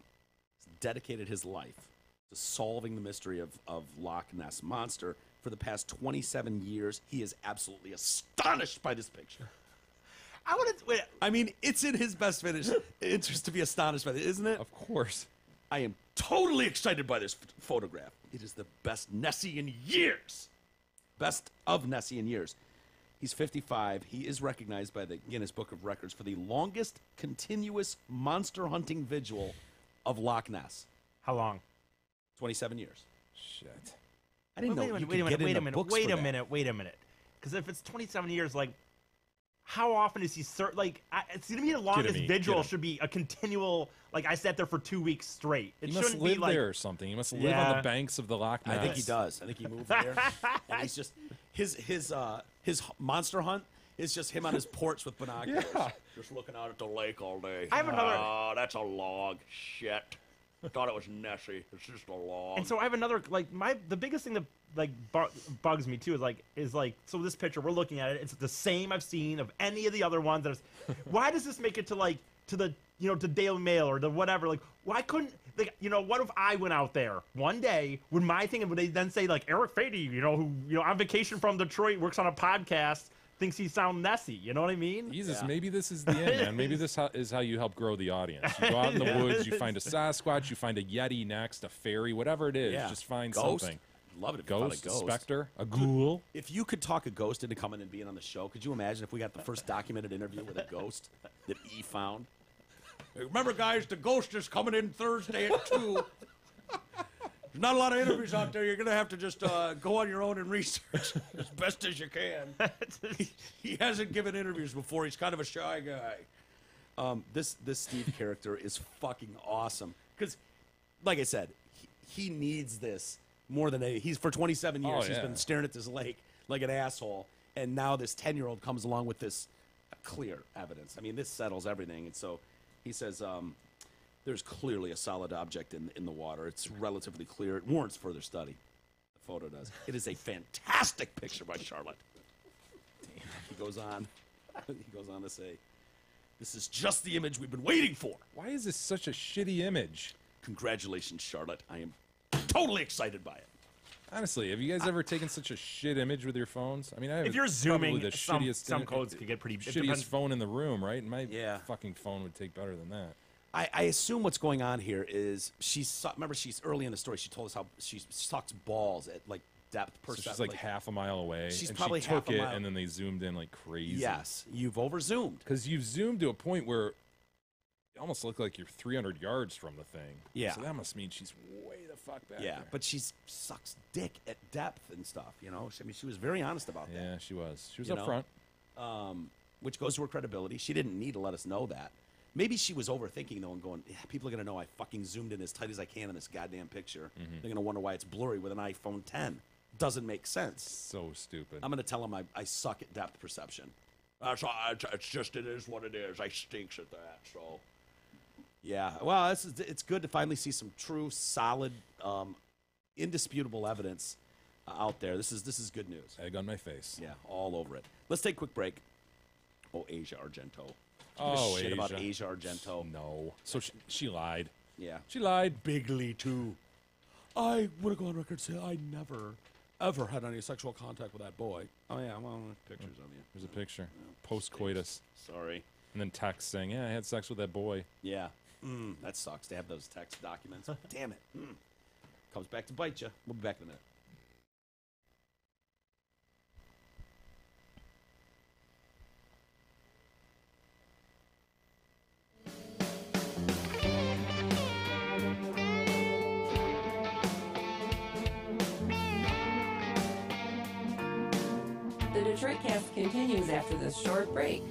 dedicated his life to solving the mystery of Loch Ness Monster. For the past 27 years, he is absolutely astonished by this picture. I mean, it's in his best interest to be astonished by it, isn't it? Of course. I am totally excited by this photograph. It is the best Nessie in years. Best of Nessie in years. He's 55. He is recognized by the Guinness Book of Records for the longest continuous monster hunting vigil of Loch Ness. How long? 27 years. Shit. I didn't know you could get in the books Wait for a that. minute. Because if it's 27 years, like, how often is he it's gonna be the longest vigil should be a continual, like, I sat there for 2 weeks straight. It He must shouldn't live be like there or something. He must live on the banks of the Loch Ness. I think he does. I think he moved there. And he's just his monster hunt is just him on his porch with binoculars. Yeah. Just looking out at the lake all day. I have another. Oh, that's a log. Shit. I thought it was Nessie. It's just a log. And so I have another, like, the biggest thing that, like, bugs me too is like so this picture we're looking at it's the same I've seen of any of the other ones. Why does this make it to the to Daily Mail or the whatever? Like, why couldn't, like, what if I went out there one day, would my thing, would they then say, like, Eric Fady, who on vacation from Detroit, works on a podcast, thinks he sounds Nessie, you know what I mean? Jesus, maybe this is the end, man. Maybe this is how you help grow the audience. You go out in the woods, you find a Sasquatch, you find a Yeti next, a fairy, whatever it is. Yeah. Just find Ghost. something. Love it if you found a ghost. Spectre, a ghoul. If you could talk a ghost into coming and being on the show, could you imagine if we got the first documented interview with a ghost that E found? Hey, remember, guys, the ghost is coming in Thursday at 2. There's not a lot of interviews out there. You're going to have to just go on your own and research as best as you can. He hasn't given interviews before. He's kind of a shy guy. This Steve character is fucking awesome. Because, like I said, he needs this more than anything. He's for 27 years. He's been staring at this lake like an asshole. And now this 10-year-old comes along with this clear evidence. I mean, this settles everything. And so he says, there's clearly a solid object in the water. It's relatively clear. It warrants further study. The photo does. It is a fantastic picture by Charlotte. Damn. He goes on to say, this is just the image we've been waiting for. Why is this such a shitty image? Congratulations, Charlotte. I am totally excited by it. Honestly, have you guys ever taken such a shit image with your phones? I mean, I have if you're zooming, the some shittiest codes could get pretty. Shittiest phone in the room, right? And my fucking phone would take better than that. I assume what's going on here is remember she's early in the story. She told us how she sucks balls at like depth So perception. she's like half a mile away. She's and probably she took half a it, mile. and then they zoomed in like crazy. Yes, you've over zoomed because you've zoomed to a point where you almost look like you're 300 yards from the thing. Yeah. So that must mean she's way the fuck back. Yeah, there. but she sucks dick at depth and stuff. I mean, she was very honest about that. Yeah, she was. She was You up know? front. Which goes to her credibility. She didn't need to let us know that. Maybe she was overthinking, though, and going, people are going to know I fucking zoomed in as tight as I can in this goddamn picture. Mm-hmm. They're going to wonder why it's blurry with an iPhone 10. Doesn't make sense. So stupid. I'm going to tell them I suck at depth perception. It's just, it is what it is. I stinks at that, so. Yeah, well, it's good to finally see some true, solid, indisputable evidence out there. This is good news. Egg on my face. Yeah, all over it. Let's take a quick break. Oh, Asia Argento. Oh, shit Asia. about Asia Argento. No. So she lied. Yeah. She lied. Bigly, too. I would have gone on record and say I never, ever had any sexual contact with that boy. Oh, yeah, well, pictures of you. There's a picture. Post-coitus. Sorry. And then text saying, yeah, I had sex with that boy. Yeah. That sucks to have those text documents. Damn it. Comes back to bite you. We'll be back in a minute. The Detroit Cast continues after this short break.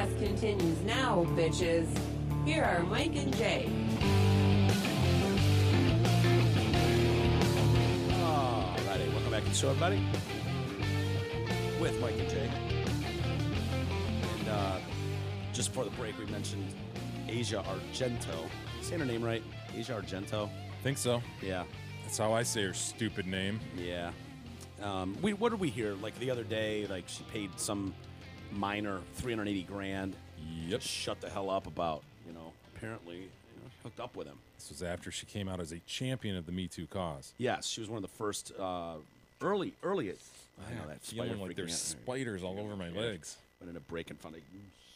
Cast continues now, bitches. Here are Mike and Jay. Alrighty, welcome back to the show, everybody. With Mike and Jay. And just before the break, we mentioned Asia Argento. Saying her name right? Asia Argento? Think so. Yeah. That's how I say her stupid name. Yeah. What did we hear? Like the other day, like she paid some minor $380,000. Yep. Shut the hell up about, apparently hooked up with him. This was after she came out as a champion of the Me Too cause. Yes, she was one of the first early. I know that feeling like there's spiders all over my legs. But in a break in front of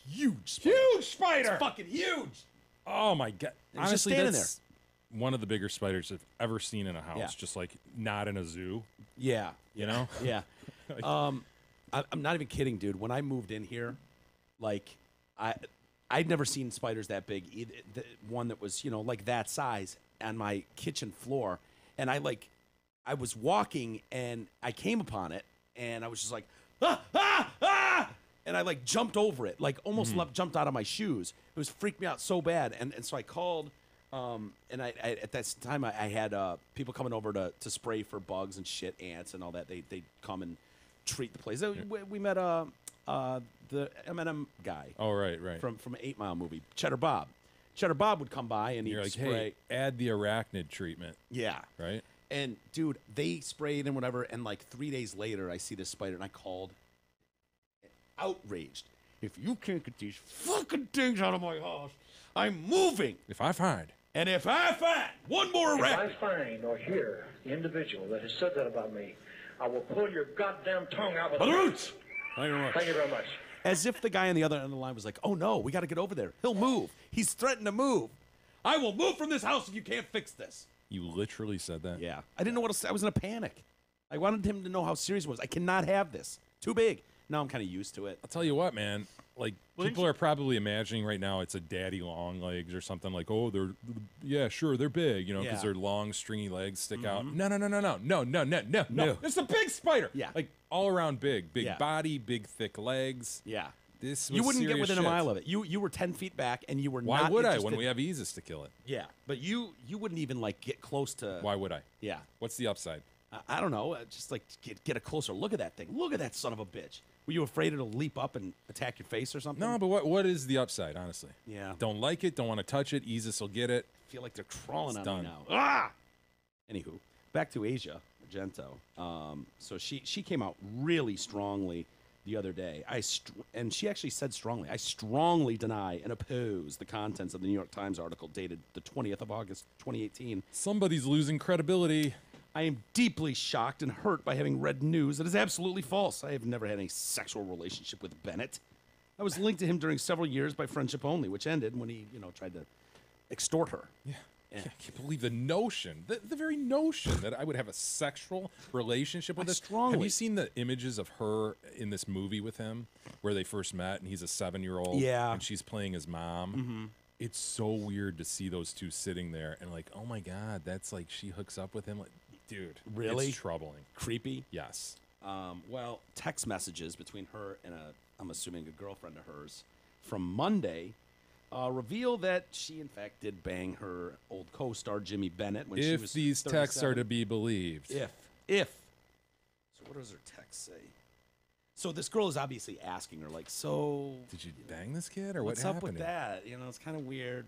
huge spider. It's fucking huge. Oh my god! Honestly, standing that's one of the bigger spiders I've ever seen in a house. Yeah. Just like not in a zoo. Yeah, you know. Yeah. I'm not even kidding, dude. When I moved in here, like I'd never seen spiders that big. Either, one that was like that size on my kitchen floor, and I was walking and I came upon it, and I was just like ah, and I jumped over it, almost jumped out of my shoes. It was freaked me out so bad, and so I called. And I at that time I had people coming over to spray for bugs and shit, ants and all that. They'd come and treat the place. We met the M&M guy. Oh right. From 8 Mile movie, Cheddar Bob. Cheddar Bob would come by and he'd spray. Hey, add the arachnid treatment. Yeah. Right. And dude, they sprayed and whatever. And 3 days later, I see this spider and I called, outraged. If you can't get these fucking things out of my house, I'm moving. If I find one more arachnid. If I find or hear the individual that has said that about me, I will pull your goddamn tongue out with the roots. Thank you very much. As if the guy on the other end of the line was like, oh no, we got to get over there. He'll move. He's threatened to move. I will move from this house if you can't fix this. You literally said that? Yeah. I didn't know what to say. I was in a panic. I wanted him to know how serious it was. I cannot have this. Too big. Now I'm kind of used to it. I'll tell you what, man. People are probably imagining right now it's a daddy long legs or something they're big, because their long stringy legs stick out. No. It's a big spider. Yeah. All around big body, big thick legs. Yeah. This was you wouldn't get serious within shit. a mile of it. You were 10 feet back and you were Why not would interested. I when we have Easus to kill it? Yeah. But you wouldn't even get close to. Why would I? Yeah. What's the upside? I don't know. Just get a closer look at that thing. Look at that son of a bitch. Were you afraid it'll leap up and attack your face or something? No, but what is the upside, honestly? Yeah. Don't like it. Don't want to touch it. Easus will get it. I feel like they're crawling on me now. Ah! Anywho, back to Asia Argento. So she came out really strongly the other day. And she actually said strongly, I strongly deny and oppose the contents of the New York Times article dated the 20th of August, 2018. Somebody's losing credibility. I am deeply shocked and hurt by having read news that is absolutely false. I have never had any sexual relationship with Bennett. I was linked to him during several years by friendship only, which ended when he, tried to extort her. Yeah. I can't believe the notion, the very notion that I would have a sexual relationship with this. Have you seen the images of her in this movie with him where they first met and he's a 7-year-old and she's playing his mom? Mm-hmm. It's so weird to see those two sitting there and oh my God, that's she hooks up with him. Dude, really? It's troubling. Creepy? Yes. Well, text messages between her and I'm assuming a girlfriend of hers from Monday reveal that she, in fact, did bang her old co-star Jimmy Bennett when she was If these 37. texts are to be believed. If. So what does her text say? So this girl is obviously asking her, so... Did you bang this kid, or what's what up with happened? that? It's kind of weird,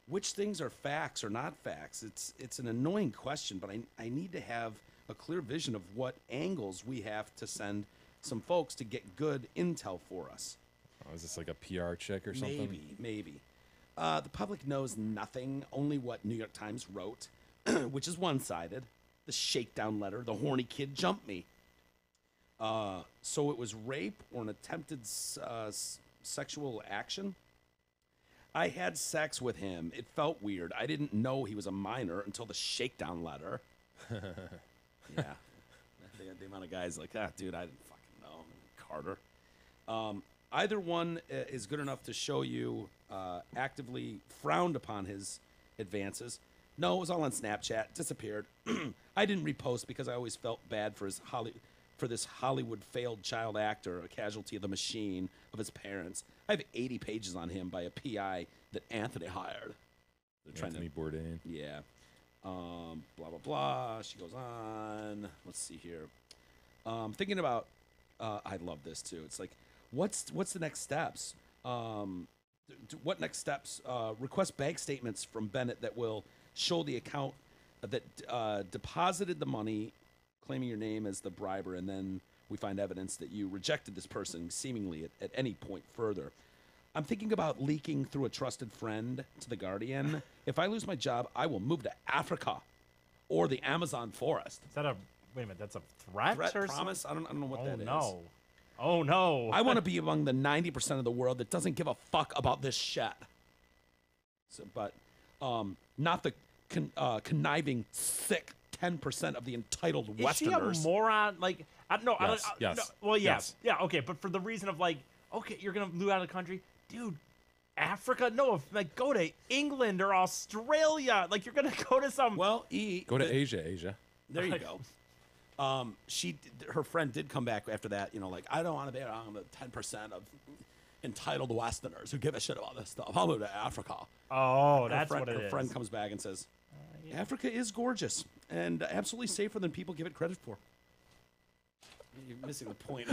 which things are facts or not facts? It's an annoying question, but I need to have a clear vision of what angles we have to send some folks to get good intel for us. Oh, is this a PR chick or something? Maybe. The public knows nothing, only what New York Times wrote, which is one-sided. The shakedown letter, the horny kid jumped me. So it was rape or an attempted sexual action? I had sex with him. It felt weird. I didn't know he was a minor until the shakedown letter. Yeah. The amount of guys dude, I didn't fucking know. Carter. Either one is good enough to show you actively frowned upon his advances. No, it was all on Snapchat. Disappeared. I didn't repost because I always felt bad for his for this Hollywood failed child actor, a casualty of the machine of his parents. I have 80 pages on him by a PI that Anthony hired. They're Anthony Bourdain. Yeah. Blah, blah, blah. She goes on. Let's see here. Thinking about, I love this too. It's like, what's the next steps? What next steps? Request bank statements from Bennett that will show the account that deposited the money, claiming your name as the briber, and then we find evidence that you rejected this person seemingly at any point further. I'm thinking about leaking through a trusted friend to The Guardian. If I lose my job, I will move to Africa or the Amazon forest. Is that a, wait a minute, that's a threat or promise? something? I don't know what that is. No. Oh, no. I want to be among the 90% of the world that doesn't give a fuck about this shit. So, but not the conniving, sick 10% of the entitled Westerners. Is she a moron? Like, no. Yes. Yes. No, well, yeah. Yes. Yeah, okay, but for the reason of, like, okay, you're going to move out of the country? Dude, Africa? No, like, go to England or Australia. Like, you're going to go to some... Well, go to Asia. There you go. Her friend did come back after that, you know, like, I don't want to be around the 10% of entitled Westerners who give a shit about this stuff. I'll move to Africa. Oh, that's what it is. Her friend comes back and says, Africa is gorgeous and absolutely safer than people give it credit for. You're missing the point.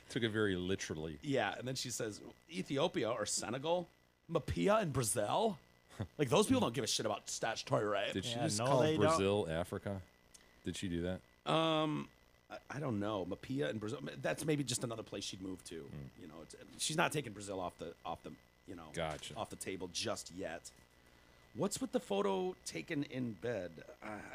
Took it very literally. Yeah, and then she says, Ethiopia or Senegal? Mapia in Brazil? Like, those people don't give a shit about statutory right. Did she just call Brazil Africa? Did she do that? I don't know. Mapia in Brazil. That's maybe just another place she'd move to. You know, she's not taking Brazil off the you know, off the table just yet. What's with the photo taken in bed?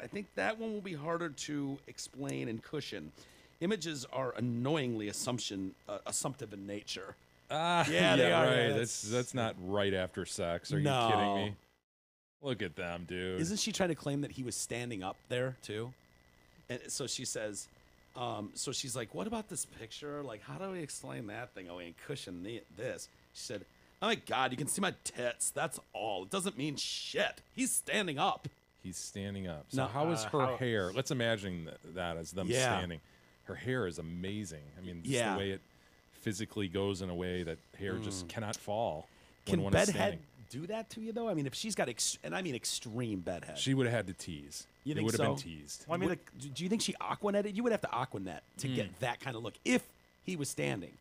I think that one will be harder to explain and cushion. Images are annoyingly assumptive in nature. Yeah, they are. Right. That's not right after sex. Are you kidding me? Look at them, dude. Isn't she trying to claim that he was standing up there too? And so she says, so she's like, what about this picture? Like, how do we explain that thing away and cushion this? She said, oh my God, you can see my tits. That's all. It doesn't mean shit. He's standing up. He's standing up. So how is her hair? Let's imagine that as them standing. Her hair is amazing. I mean, just the way it physically goes in a way that hair just cannot fall. Can bedhead do that to you, though? I mean, if she's got, and I mean extreme bedhead. She would have had to tease. You think it would have been teased. Well, I mean, do you think she Aquanetted? You would have to Aquanet to get that kind of look if he was standing.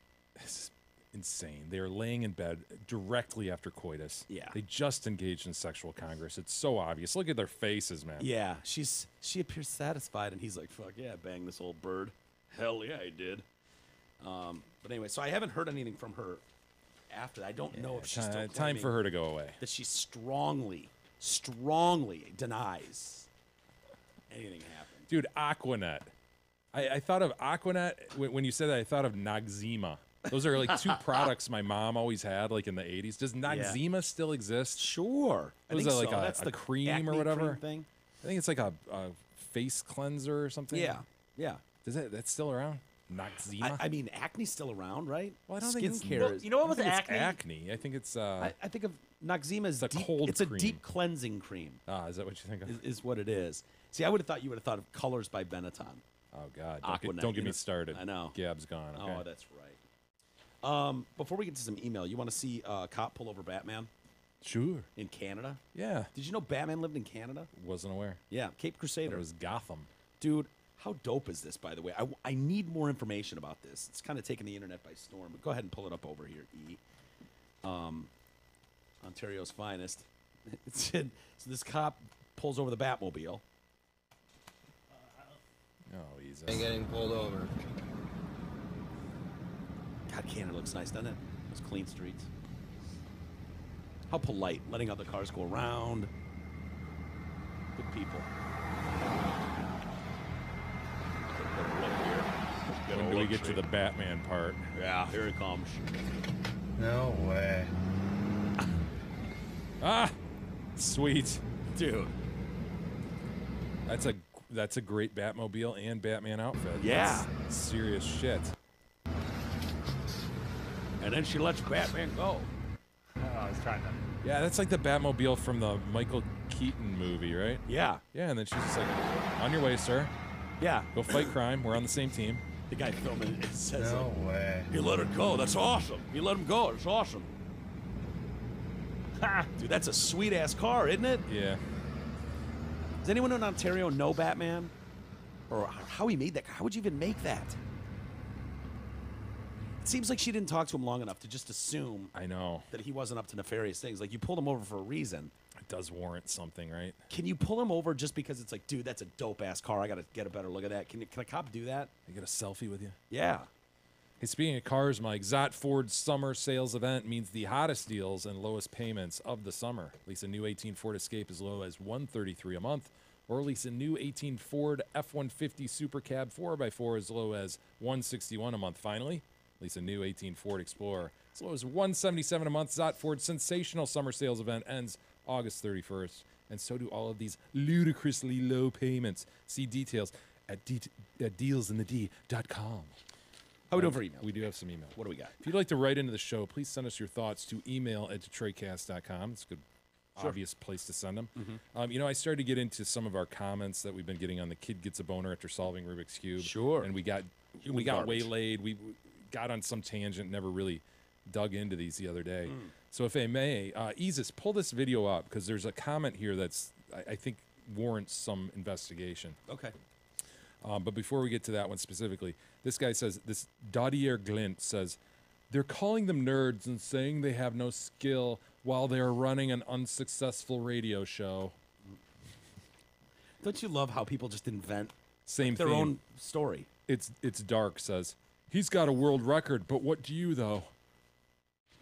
This is insane. They are laying in bed directly after coitus. Yeah. They just engaged in sexual congress. It's so obvious. Look at their faces, man. Yeah. She appears satisfied, and he's like, fuck yeah, bang this old bird. Hell yeah, he did. But anyway, so I haven't heard anything from her after that. I don't know if she's still time for her to go away. That she strongly denies anything happened. Dude, Aquanet. I thought of Aquanet when you said that. I thought of Noxzema. Those are like two products my mom always had, like in the 80s. Does Noxzema still exist? Sure. Was that like That's a the cream or whatever? Cream thing. I think it's like a face cleanser or something. Yeah. That's still around? Noxzema? I mean, acne's still around, right? Well, I don't think it's skincare. You know what was acne? Acne. I think it's. I think of Noxzema as it's a deep cleansing cream. Is that what you think of? Is what it is. See, I would have thought you would have thought of Colors by Benetton. Oh God! Don't get me started. I know. Gab's gone. Okay. Oh, that's right. Before we get to some email, you want to see a cop pull over Batman? Sure. In Canada? Yeah. Did you know Batman lived in Canada? Wasn't aware. Yeah, Cape Crusader. It was Gotham. Dude, how dope is this, by the way? I need more information about this. It's kind of taking the internet by storm. But go ahead and pull it up over here, E. Ontario's finest. So this cop pulls over the Batmobile. Oh, he's getting pulled over. God, Canada looks nice, doesn't it? Those clean streets. How polite, letting other cars go around. Good people. When do we get to the Batman part? Yeah, here it comes. No way. Sweet. Dude. That's a great Batmobile and Batman outfit. Yeah. That's serious shit. And then she lets Batman go. I was trying to. Yeah, that's like the Batmobile from the Michael Keaton movie, right? Yeah. Yeah, and then she's just like, on your way, sir. Yeah. Go fight crime. We're on the same team. The guy filming it says, No way. He let her go. That's awesome. He let him go. It's awesome. Dude, that's a sweet-ass car, isn't it? Yeah. Does anyone in Ontario know Batman? Or how he made that? How would you even make that? It seems like she didn't talk to him long enough to just assume I know that he wasn't up to nefarious things. Like, you pulled him over for a reason. It does warrant something, right? Can you pull him over just because it's like, dude, that's a dope-ass car. I got to get a better look at that. Can a cop do that? You get a selfie with you? Yeah. Hey, speaking of cars, Mike, Zott Ford's summer sales event means the hottest deals and lowest payments of the summer. Lease a new 18 Ford Escape as low as $133 a month, or lease a new 18 Ford F-150 Super Cab 4x4 as low as $161 a month. Finally, lease a new 18 Ford Explorer as low as $177 a month. Zott Ford's sensational summer sales event ends August 31st, and so do all of these ludicrously low payments. See details at dealsinthed.com. How are we doing for email? We do have some email. What do we got? If you'd like to write into the show, please send us your thoughts to email@detroitcast.com. It's a good, obvious place to send them. Mm-hmm. I started to get into some of our comments that we've been getting on the kid gets a boner after solving Rubik's Cube. Sure. And we got waylaid. We got on some tangent, never really dug into these the other day. So if I may, Isis, pull this video up because there's a comment here that's, I think, warrants some investigation. Okay. But before we get to that one specifically, this guy says, this Dodier Glint says, they're calling them nerds and saying they have no skill while they're running an unsuccessful radio show. Don't you love how people just invent Same their theme. own story? It's Dark says, he's got a world record, but what do you, though?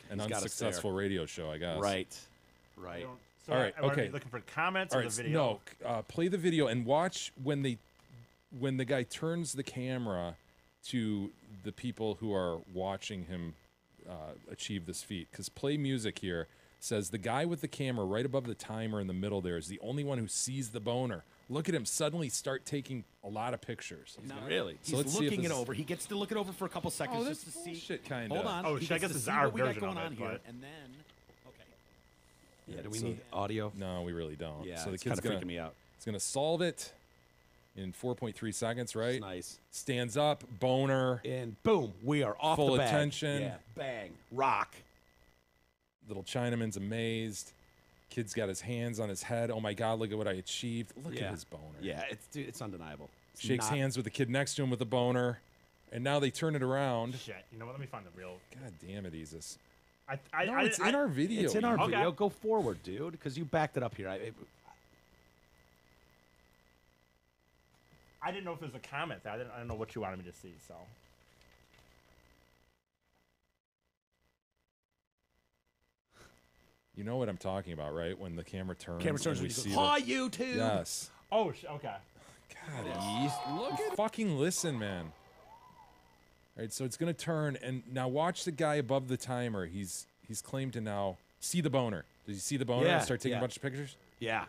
An He's got us unsuccessful there. radio show, I guess. Right. Right. So All right, are okay. we looking for comments All or right, the video? no, play the video and watch when the guy turns the camera to the people who are watching him achieve this feat. Because play music here says the guy with the camera right above the timer in the middle there is the only one who sees the boner. Look at him suddenly start taking a lot of pictures. Not really. So He's let's see if looking it this- over. He gets to look it over for a couple seconds Oh, just to that's see. bullshit, kinda. Hold on. Oh, He shit, I gets guess to it's see our what we got version going of on it, here, but- and then okay. Yeah. Do we so- need audio? No, we really don't. Yeah. So the it's kid's kind of gonna, freaking me out. It's gonna solve it in 4.3 seconds, right? It's nice. Stands up, boner, And boom, we are off full the bag. attention. Yeah. Bang. Rock. Little Chinaman's amazed. Kid's got his hands on his head. Oh my God, look at what I achieved. Look Yeah. at his boner. Yeah. It's undeniable. It's Shakes not- hands with the kid next to him with a boner. And now they turn it around. Shit. You know what? Let me find the real. God damn it, Isis. No, It's in our video. It's in our Okay. video. Go forward, dude, because you backed it up here. I didn't know if it was a comment. I don't know what you wanted me to see. So. You know what I'm talking about, right? When the camera turns. Camera turns and and we he see goes, "Hi, you two." Yes. Oh, okay. God, look at fucking listen, man. All right, so it's gonna turn, and now watch the guy above the timer. He's claimed to now see the boner. Does he see the boner Yeah, and start taking yeah. a bunch of pictures? Yeah.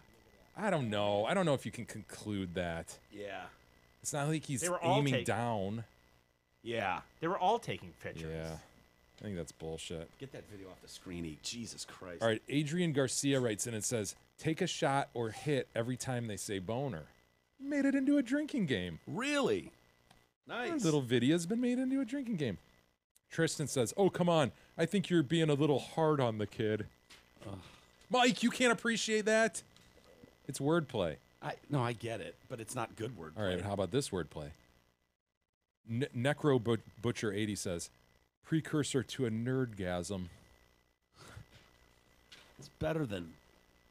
I don't know. I don't know if you can conclude that. Yeah. It's not like he's They were all aiming taking- down. Yeah. They were all taking pictures. Yeah. I think that's bullshit. Get that video off the screen, E. Jesus Christ. All right, Adrian Garcia writes in and says, take a shot or hit every time they say boner. Made it into a drinking game. Really? Our Nice. little video's been made into a drinking game. Tristan says, oh, come on. I think you're being a little hard on the kid. Mike, you can't appreciate that? It's wordplay. No, I get it, but it's not good wordplay. All right, how about this wordplay? Necro Butcher 80 says, precursor to a nerdgasm. It's better than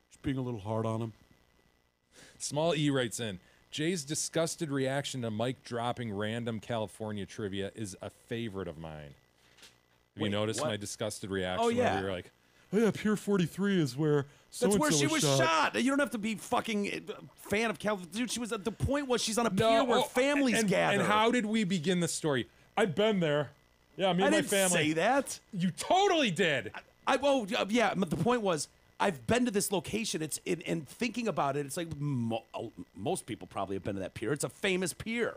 just being a little hard on him. Small E writes in, Jay's disgusted reaction to Mike dropping random California trivia is a favorite of mine. Have you Wait, noticed what? my disgusted reaction? Oh, yeah. Where we were like, oh, yeah, Pier 43 is where That's where so-and-so she was shot. You don't have to be fucking fan of California. Dude, she was. The point was she's on a pier where families gather. And how did we begin the story? I've been there. Yeah, me I and my didn't family. say that. You totally did. Yeah, but the point was, I've been to this location. It's and thinking about it, it's like most people probably have been to that pier. It's a famous pier,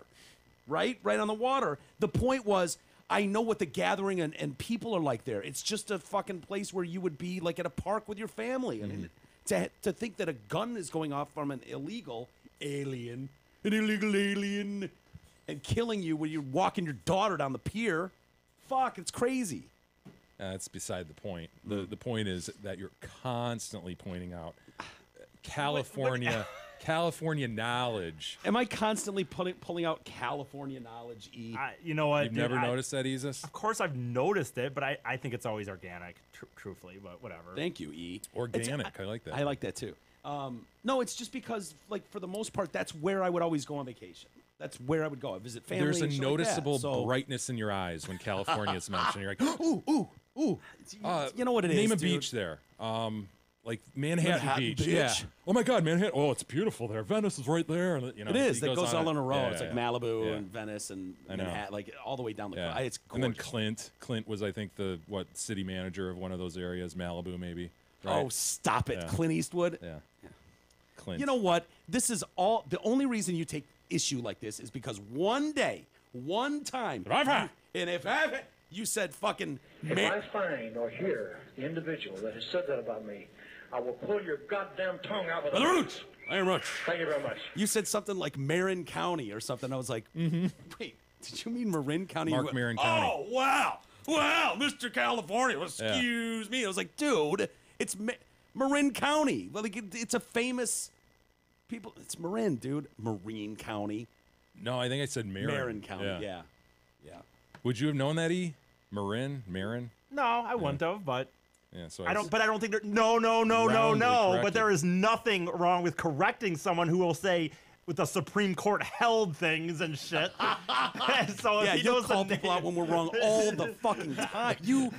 right on the water. The point was, I know what the gathering and people are like there. It's just a fucking place where you would be like at a park with your family. And to think that a gun is going off from an illegal alien an illegal alien, and killing you when you're walking your daughter down the pier. Fuck, it's crazy. That's beside the point. The point is that you're constantly pointing out California knowledge. Am I constantly pulling out California knowledge, E? You know what? You've never noticed that, Isis? Of course I've noticed it, but I think it's always organic, truthfully, but whatever. Thank you, E. Organic. I like that. I like that, too. No, it's just because, like, for the most part, that's where I would always go on vacation. That's where I would go. I visit family. There's a and shit noticeable like that, so. brightness in your eyes when California is mentioned. You're like, ooh. You know what it is, Name a dude. beach there. Like Manhattan Beach. Beach? Yeah. Oh my God, Manhattan. Oh, it's beautiful there. Venice is right there. And, you know, It is. he That goes all in a row. Yeah, It's like yeah. Malibu Yeah. and Venice and I know. Manhattan, like all the way down the Yeah. coast. It's and gorgeous. then Clint. Clint was, I think, the city manager of one of those areas, Malibu, maybe. Right? Oh, stop it, Yeah. Clint Eastwood. Yeah. Clint. You know what? This is all. The only reason you take issue like this is because one day, one time, and if you said fucking. If I find or hear the individual that has said that about me, I will pull your goddamn tongue out with the roots. Very much. Thank you very much. You said something like Marin County or something. I was like, wait, did you mean Marin County? Mark Marin County. Oh, wow. Wow, Mr. California. Well, excuse me. I was like, dude, it's Marin County. Well, like, it's a famous people. It's Marin, dude. Marine County. No, I think I said Marin. Marin County, yeah. Would you have known that, E? Marin? No, I wouldn't have, but Yeah, so I don't. But I don't think there. No. But corrected. there is nothing wrong with correcting someone who will say with the Supreme Court held things and shit. So Yeah, if he you'll knows call the people out when we're wrong all the fucking time. You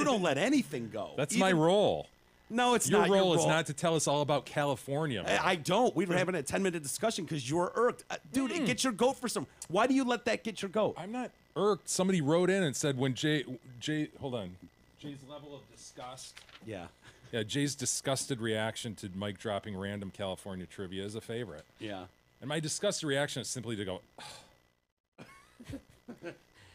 don't let anything go. That's my role. No, it's Your not. role is not to tell us all about California. I don't. We were having a 10-minute discussion because you're irked. Dude, get your goat for some. Why do you let that get your goat? I'm not irked. Somebody wrote in and said when Jay, hold on. Jay's level of disgust. Yeah. Yeah, Jay's disgusted reaction to Mike dropping random California trivia is a favorite. Yeah. And my disgusted reaction is simply to go,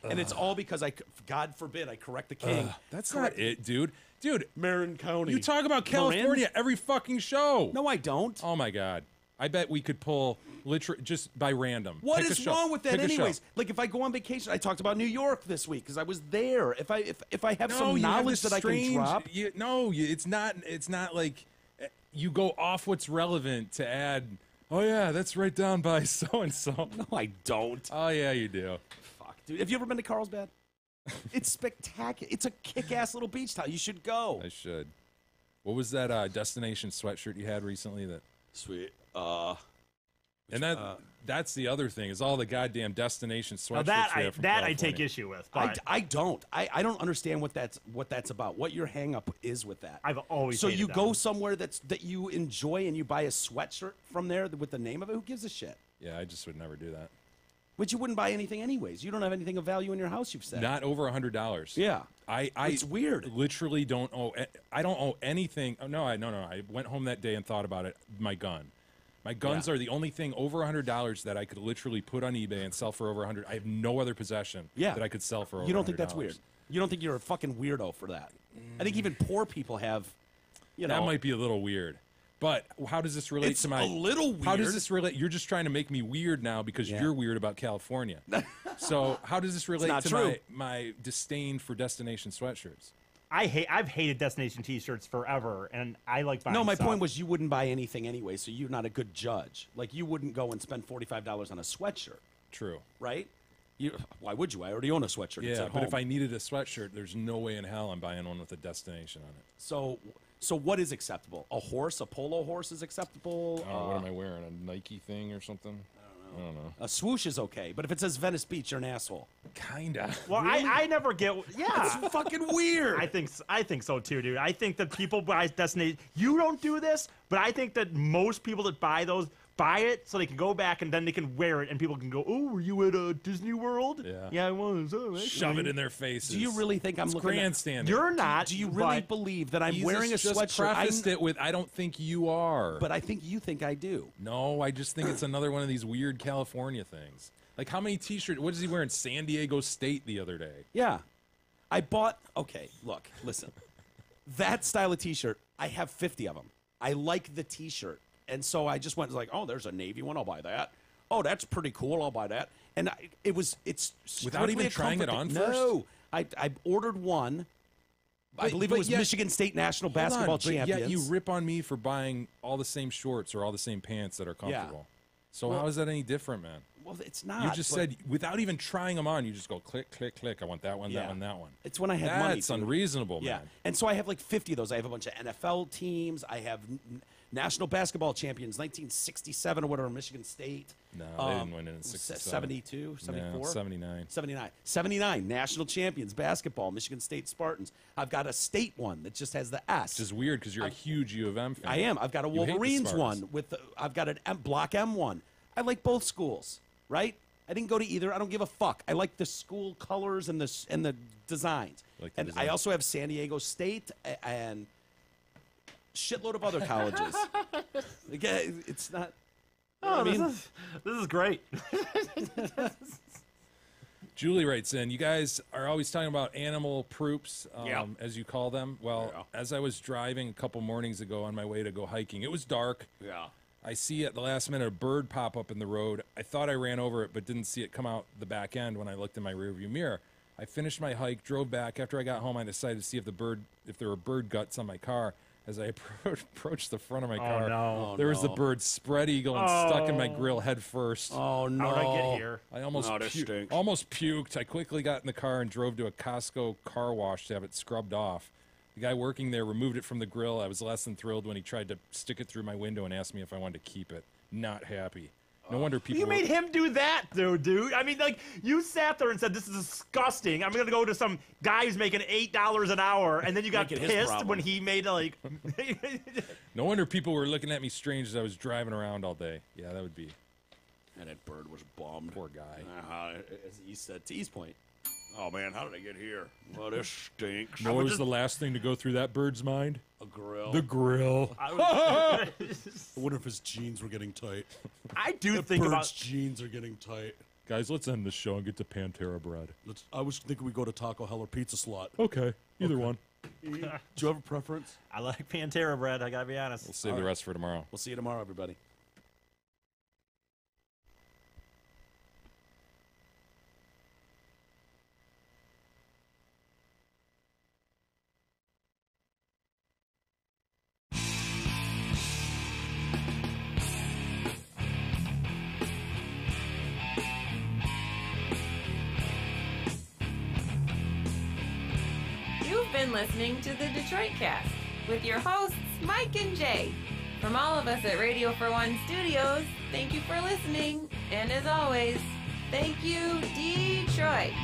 And it's all because God forbid, I correct the king. That's not it, dude. Dude, Marin County. You talk about California every fucking show. No, I don't. Oh my God. I bet we could pull just by random. What Pick a is show. wrong with that, Pick a show. anyways? Like if I go on vacation, I talked about New York this week because I was there. If I have some you have knowledge this that I can drop, it's not like you go off what's relevant to add. Oh yeah, that's right down by so and so. No, I don't. Oh yeah, you do. Fuck, dude. Have you ever been to Carlsbad? It's spectacular. It's a kick-ass little beach town. You should go. I should. What was that destination sweatshirt you had recently? That sweet. And that's the other thing is all the goddamn destination sweatshirts. That I take issue with. But I don't. I don't understand what that's about. What your hang up is with that. I've always so hated you that. go somewhere that you enjoy and you buy a sweatshirt from there with the name of it. Who gives a shit? Yeah, I just would never do that. But you wouldn't buy anything anyways. You don't have anything of value in your house. You've said Not over $100. Yeah, it's weird. Literally don't owe. I don't owe anything. Oh, no. I went home that day and thought about it. My gun. My guns are the only thing over $100 that I could literally put on eBay and sell for over $100. I have no other possession that I could sell for over $100. You don't think that's weird? You don't think you're a fucking weirdo for that? I think even poor people have, That might be a little weird. But how does this relate to my... It's a little weird. How does this relate? You're just trying to make me weird now because you're weird about California. So how does this relate to my disdain for destination sweatshirts? I've hated destination T-shirts forever, and I like buying. No, my stuff. point was you wouldn't buy anything anyway, so you're not a good judge. Like you wouldn't go and spend $45 on a sweatshirt. True. Right? Why would you? I already own a sweatshirt. It's Yeah, at but home. if I needed a sweatshirt, there's no way in hell I'm buying one with a destination on it. So what is acceptable? A horse, a polo horse is acceptable. What am I wearing? A Nike thing or something? I don't know. A swoosh is okay, but if it says Venice Beach, you're an asshole. Kinda. Well, really? I never get. Yeah, it's fucking weird. I think so too, dude. I think that people buy destination. You don't do this, but I think that most people that buy those buy it so they can go back and then they can wear it and people can go, "Oh, were you at Disney World?" Yeah, I was. Oh, shove it in their faces. Do you really think I'm looking grandstanding? You're not. Do you really believe that I'm wearing a just sweatshirt? Prefaced it with, "I don't think you are," but I think you think I do. No, I just think it's another one of these weird California things. Like how many T-shirts? What is he wearing? San Diego State the other day. Yeah, I bought. Okay, look, listen. That style of T-shirt, I have 50 of them. I like the T-shirt. And so I just went like, oh, there's a Navy one. I'll buy that. oh, that's pretty cool. I'll buy that. And it's without even trying it on first. No, I ordered one. I believe it was Michigan State National Basketball Champions. Yeah, you rip on me for buying all the same shorts or all the same pants that are comfortable. So how is that any different, man? Well, it's not. You just said, without even trying them on, you just go click, click, click. I want that one, that one, that one. It's when I had money. That's unreasonable, man. And so I have like 50 of those. I have a bunch of NFL teams. I have National Basketball Champions, 1967 or whatever, Michigan State. No, they didn't win it in 67. 72, 74? No, 79. 79. National Champions Basketball, Michigan State Spartans. I've got a state one that just has the S. Which is weird because you're a huge U of M fan. I am. I've got a Wolverines one. I've got an Block M one. I like both schools, right? I didn't go to either. I don't give a fuck. I like the school colors and the designs. I also have San Diego State and shitload of other colleges. Again, it's not. Oh, this is great. Julie writes in, you guys are always talking about animal proops, as you call them. Well, as I was driving a couple mornings ago on my way to go hiking, it was dark. Yeah. I see at the last minute a bird pop up in the road. I thought I ran over it, but didn't see it come out the back end when I looked in my rearview mirror. I finished my hike, drove back. After I got home, I decided to see if there were bird guts on my car. As I approached the front of my car, there was the bird spread eagle and stuck in my grill head first. Oh, no. How did I get here? I almost puked. I quickly got in the car and drove to a Costco car wash to have it scrubbed off. The guy working there removed it from the grill. I was less than thrilled when he tried to stick it through my window and asked me if I wanted to keep it. Not happy. No wonder people. You made him do that, though, dude. I mean, like, you sat there and said, this is disgusting. I'm going to go to some guy who's making $8 an hour, and then you got pissed when he made, like. No wonder people were looking at me strange as I was driving around all day. Yeah, that would be. And that bird was bummed. Poor guy. As he said, to his point. Oh, man, how did I get here? Well, this stinks. What was the last thing to go through that bird's mind? A grill. The grill. I wonder if his jeans were getting tight. I do think bird's jeans are getting tight. Guys, let's end the show and get to Pantera bread. I was thinking we go to Taco Hell or Pizza Slot. Okay, either one. Do you have a preference? I like Pantera bread, I gotta be honest. We'll save the rest for tomorrow. We'll see you tomorrow, everybody. Been listening to the Detroit Cast with your hosts Mike and Jay. From all of us at Radio for One Studios, thank you for listening, and as always, thank you, Detroit.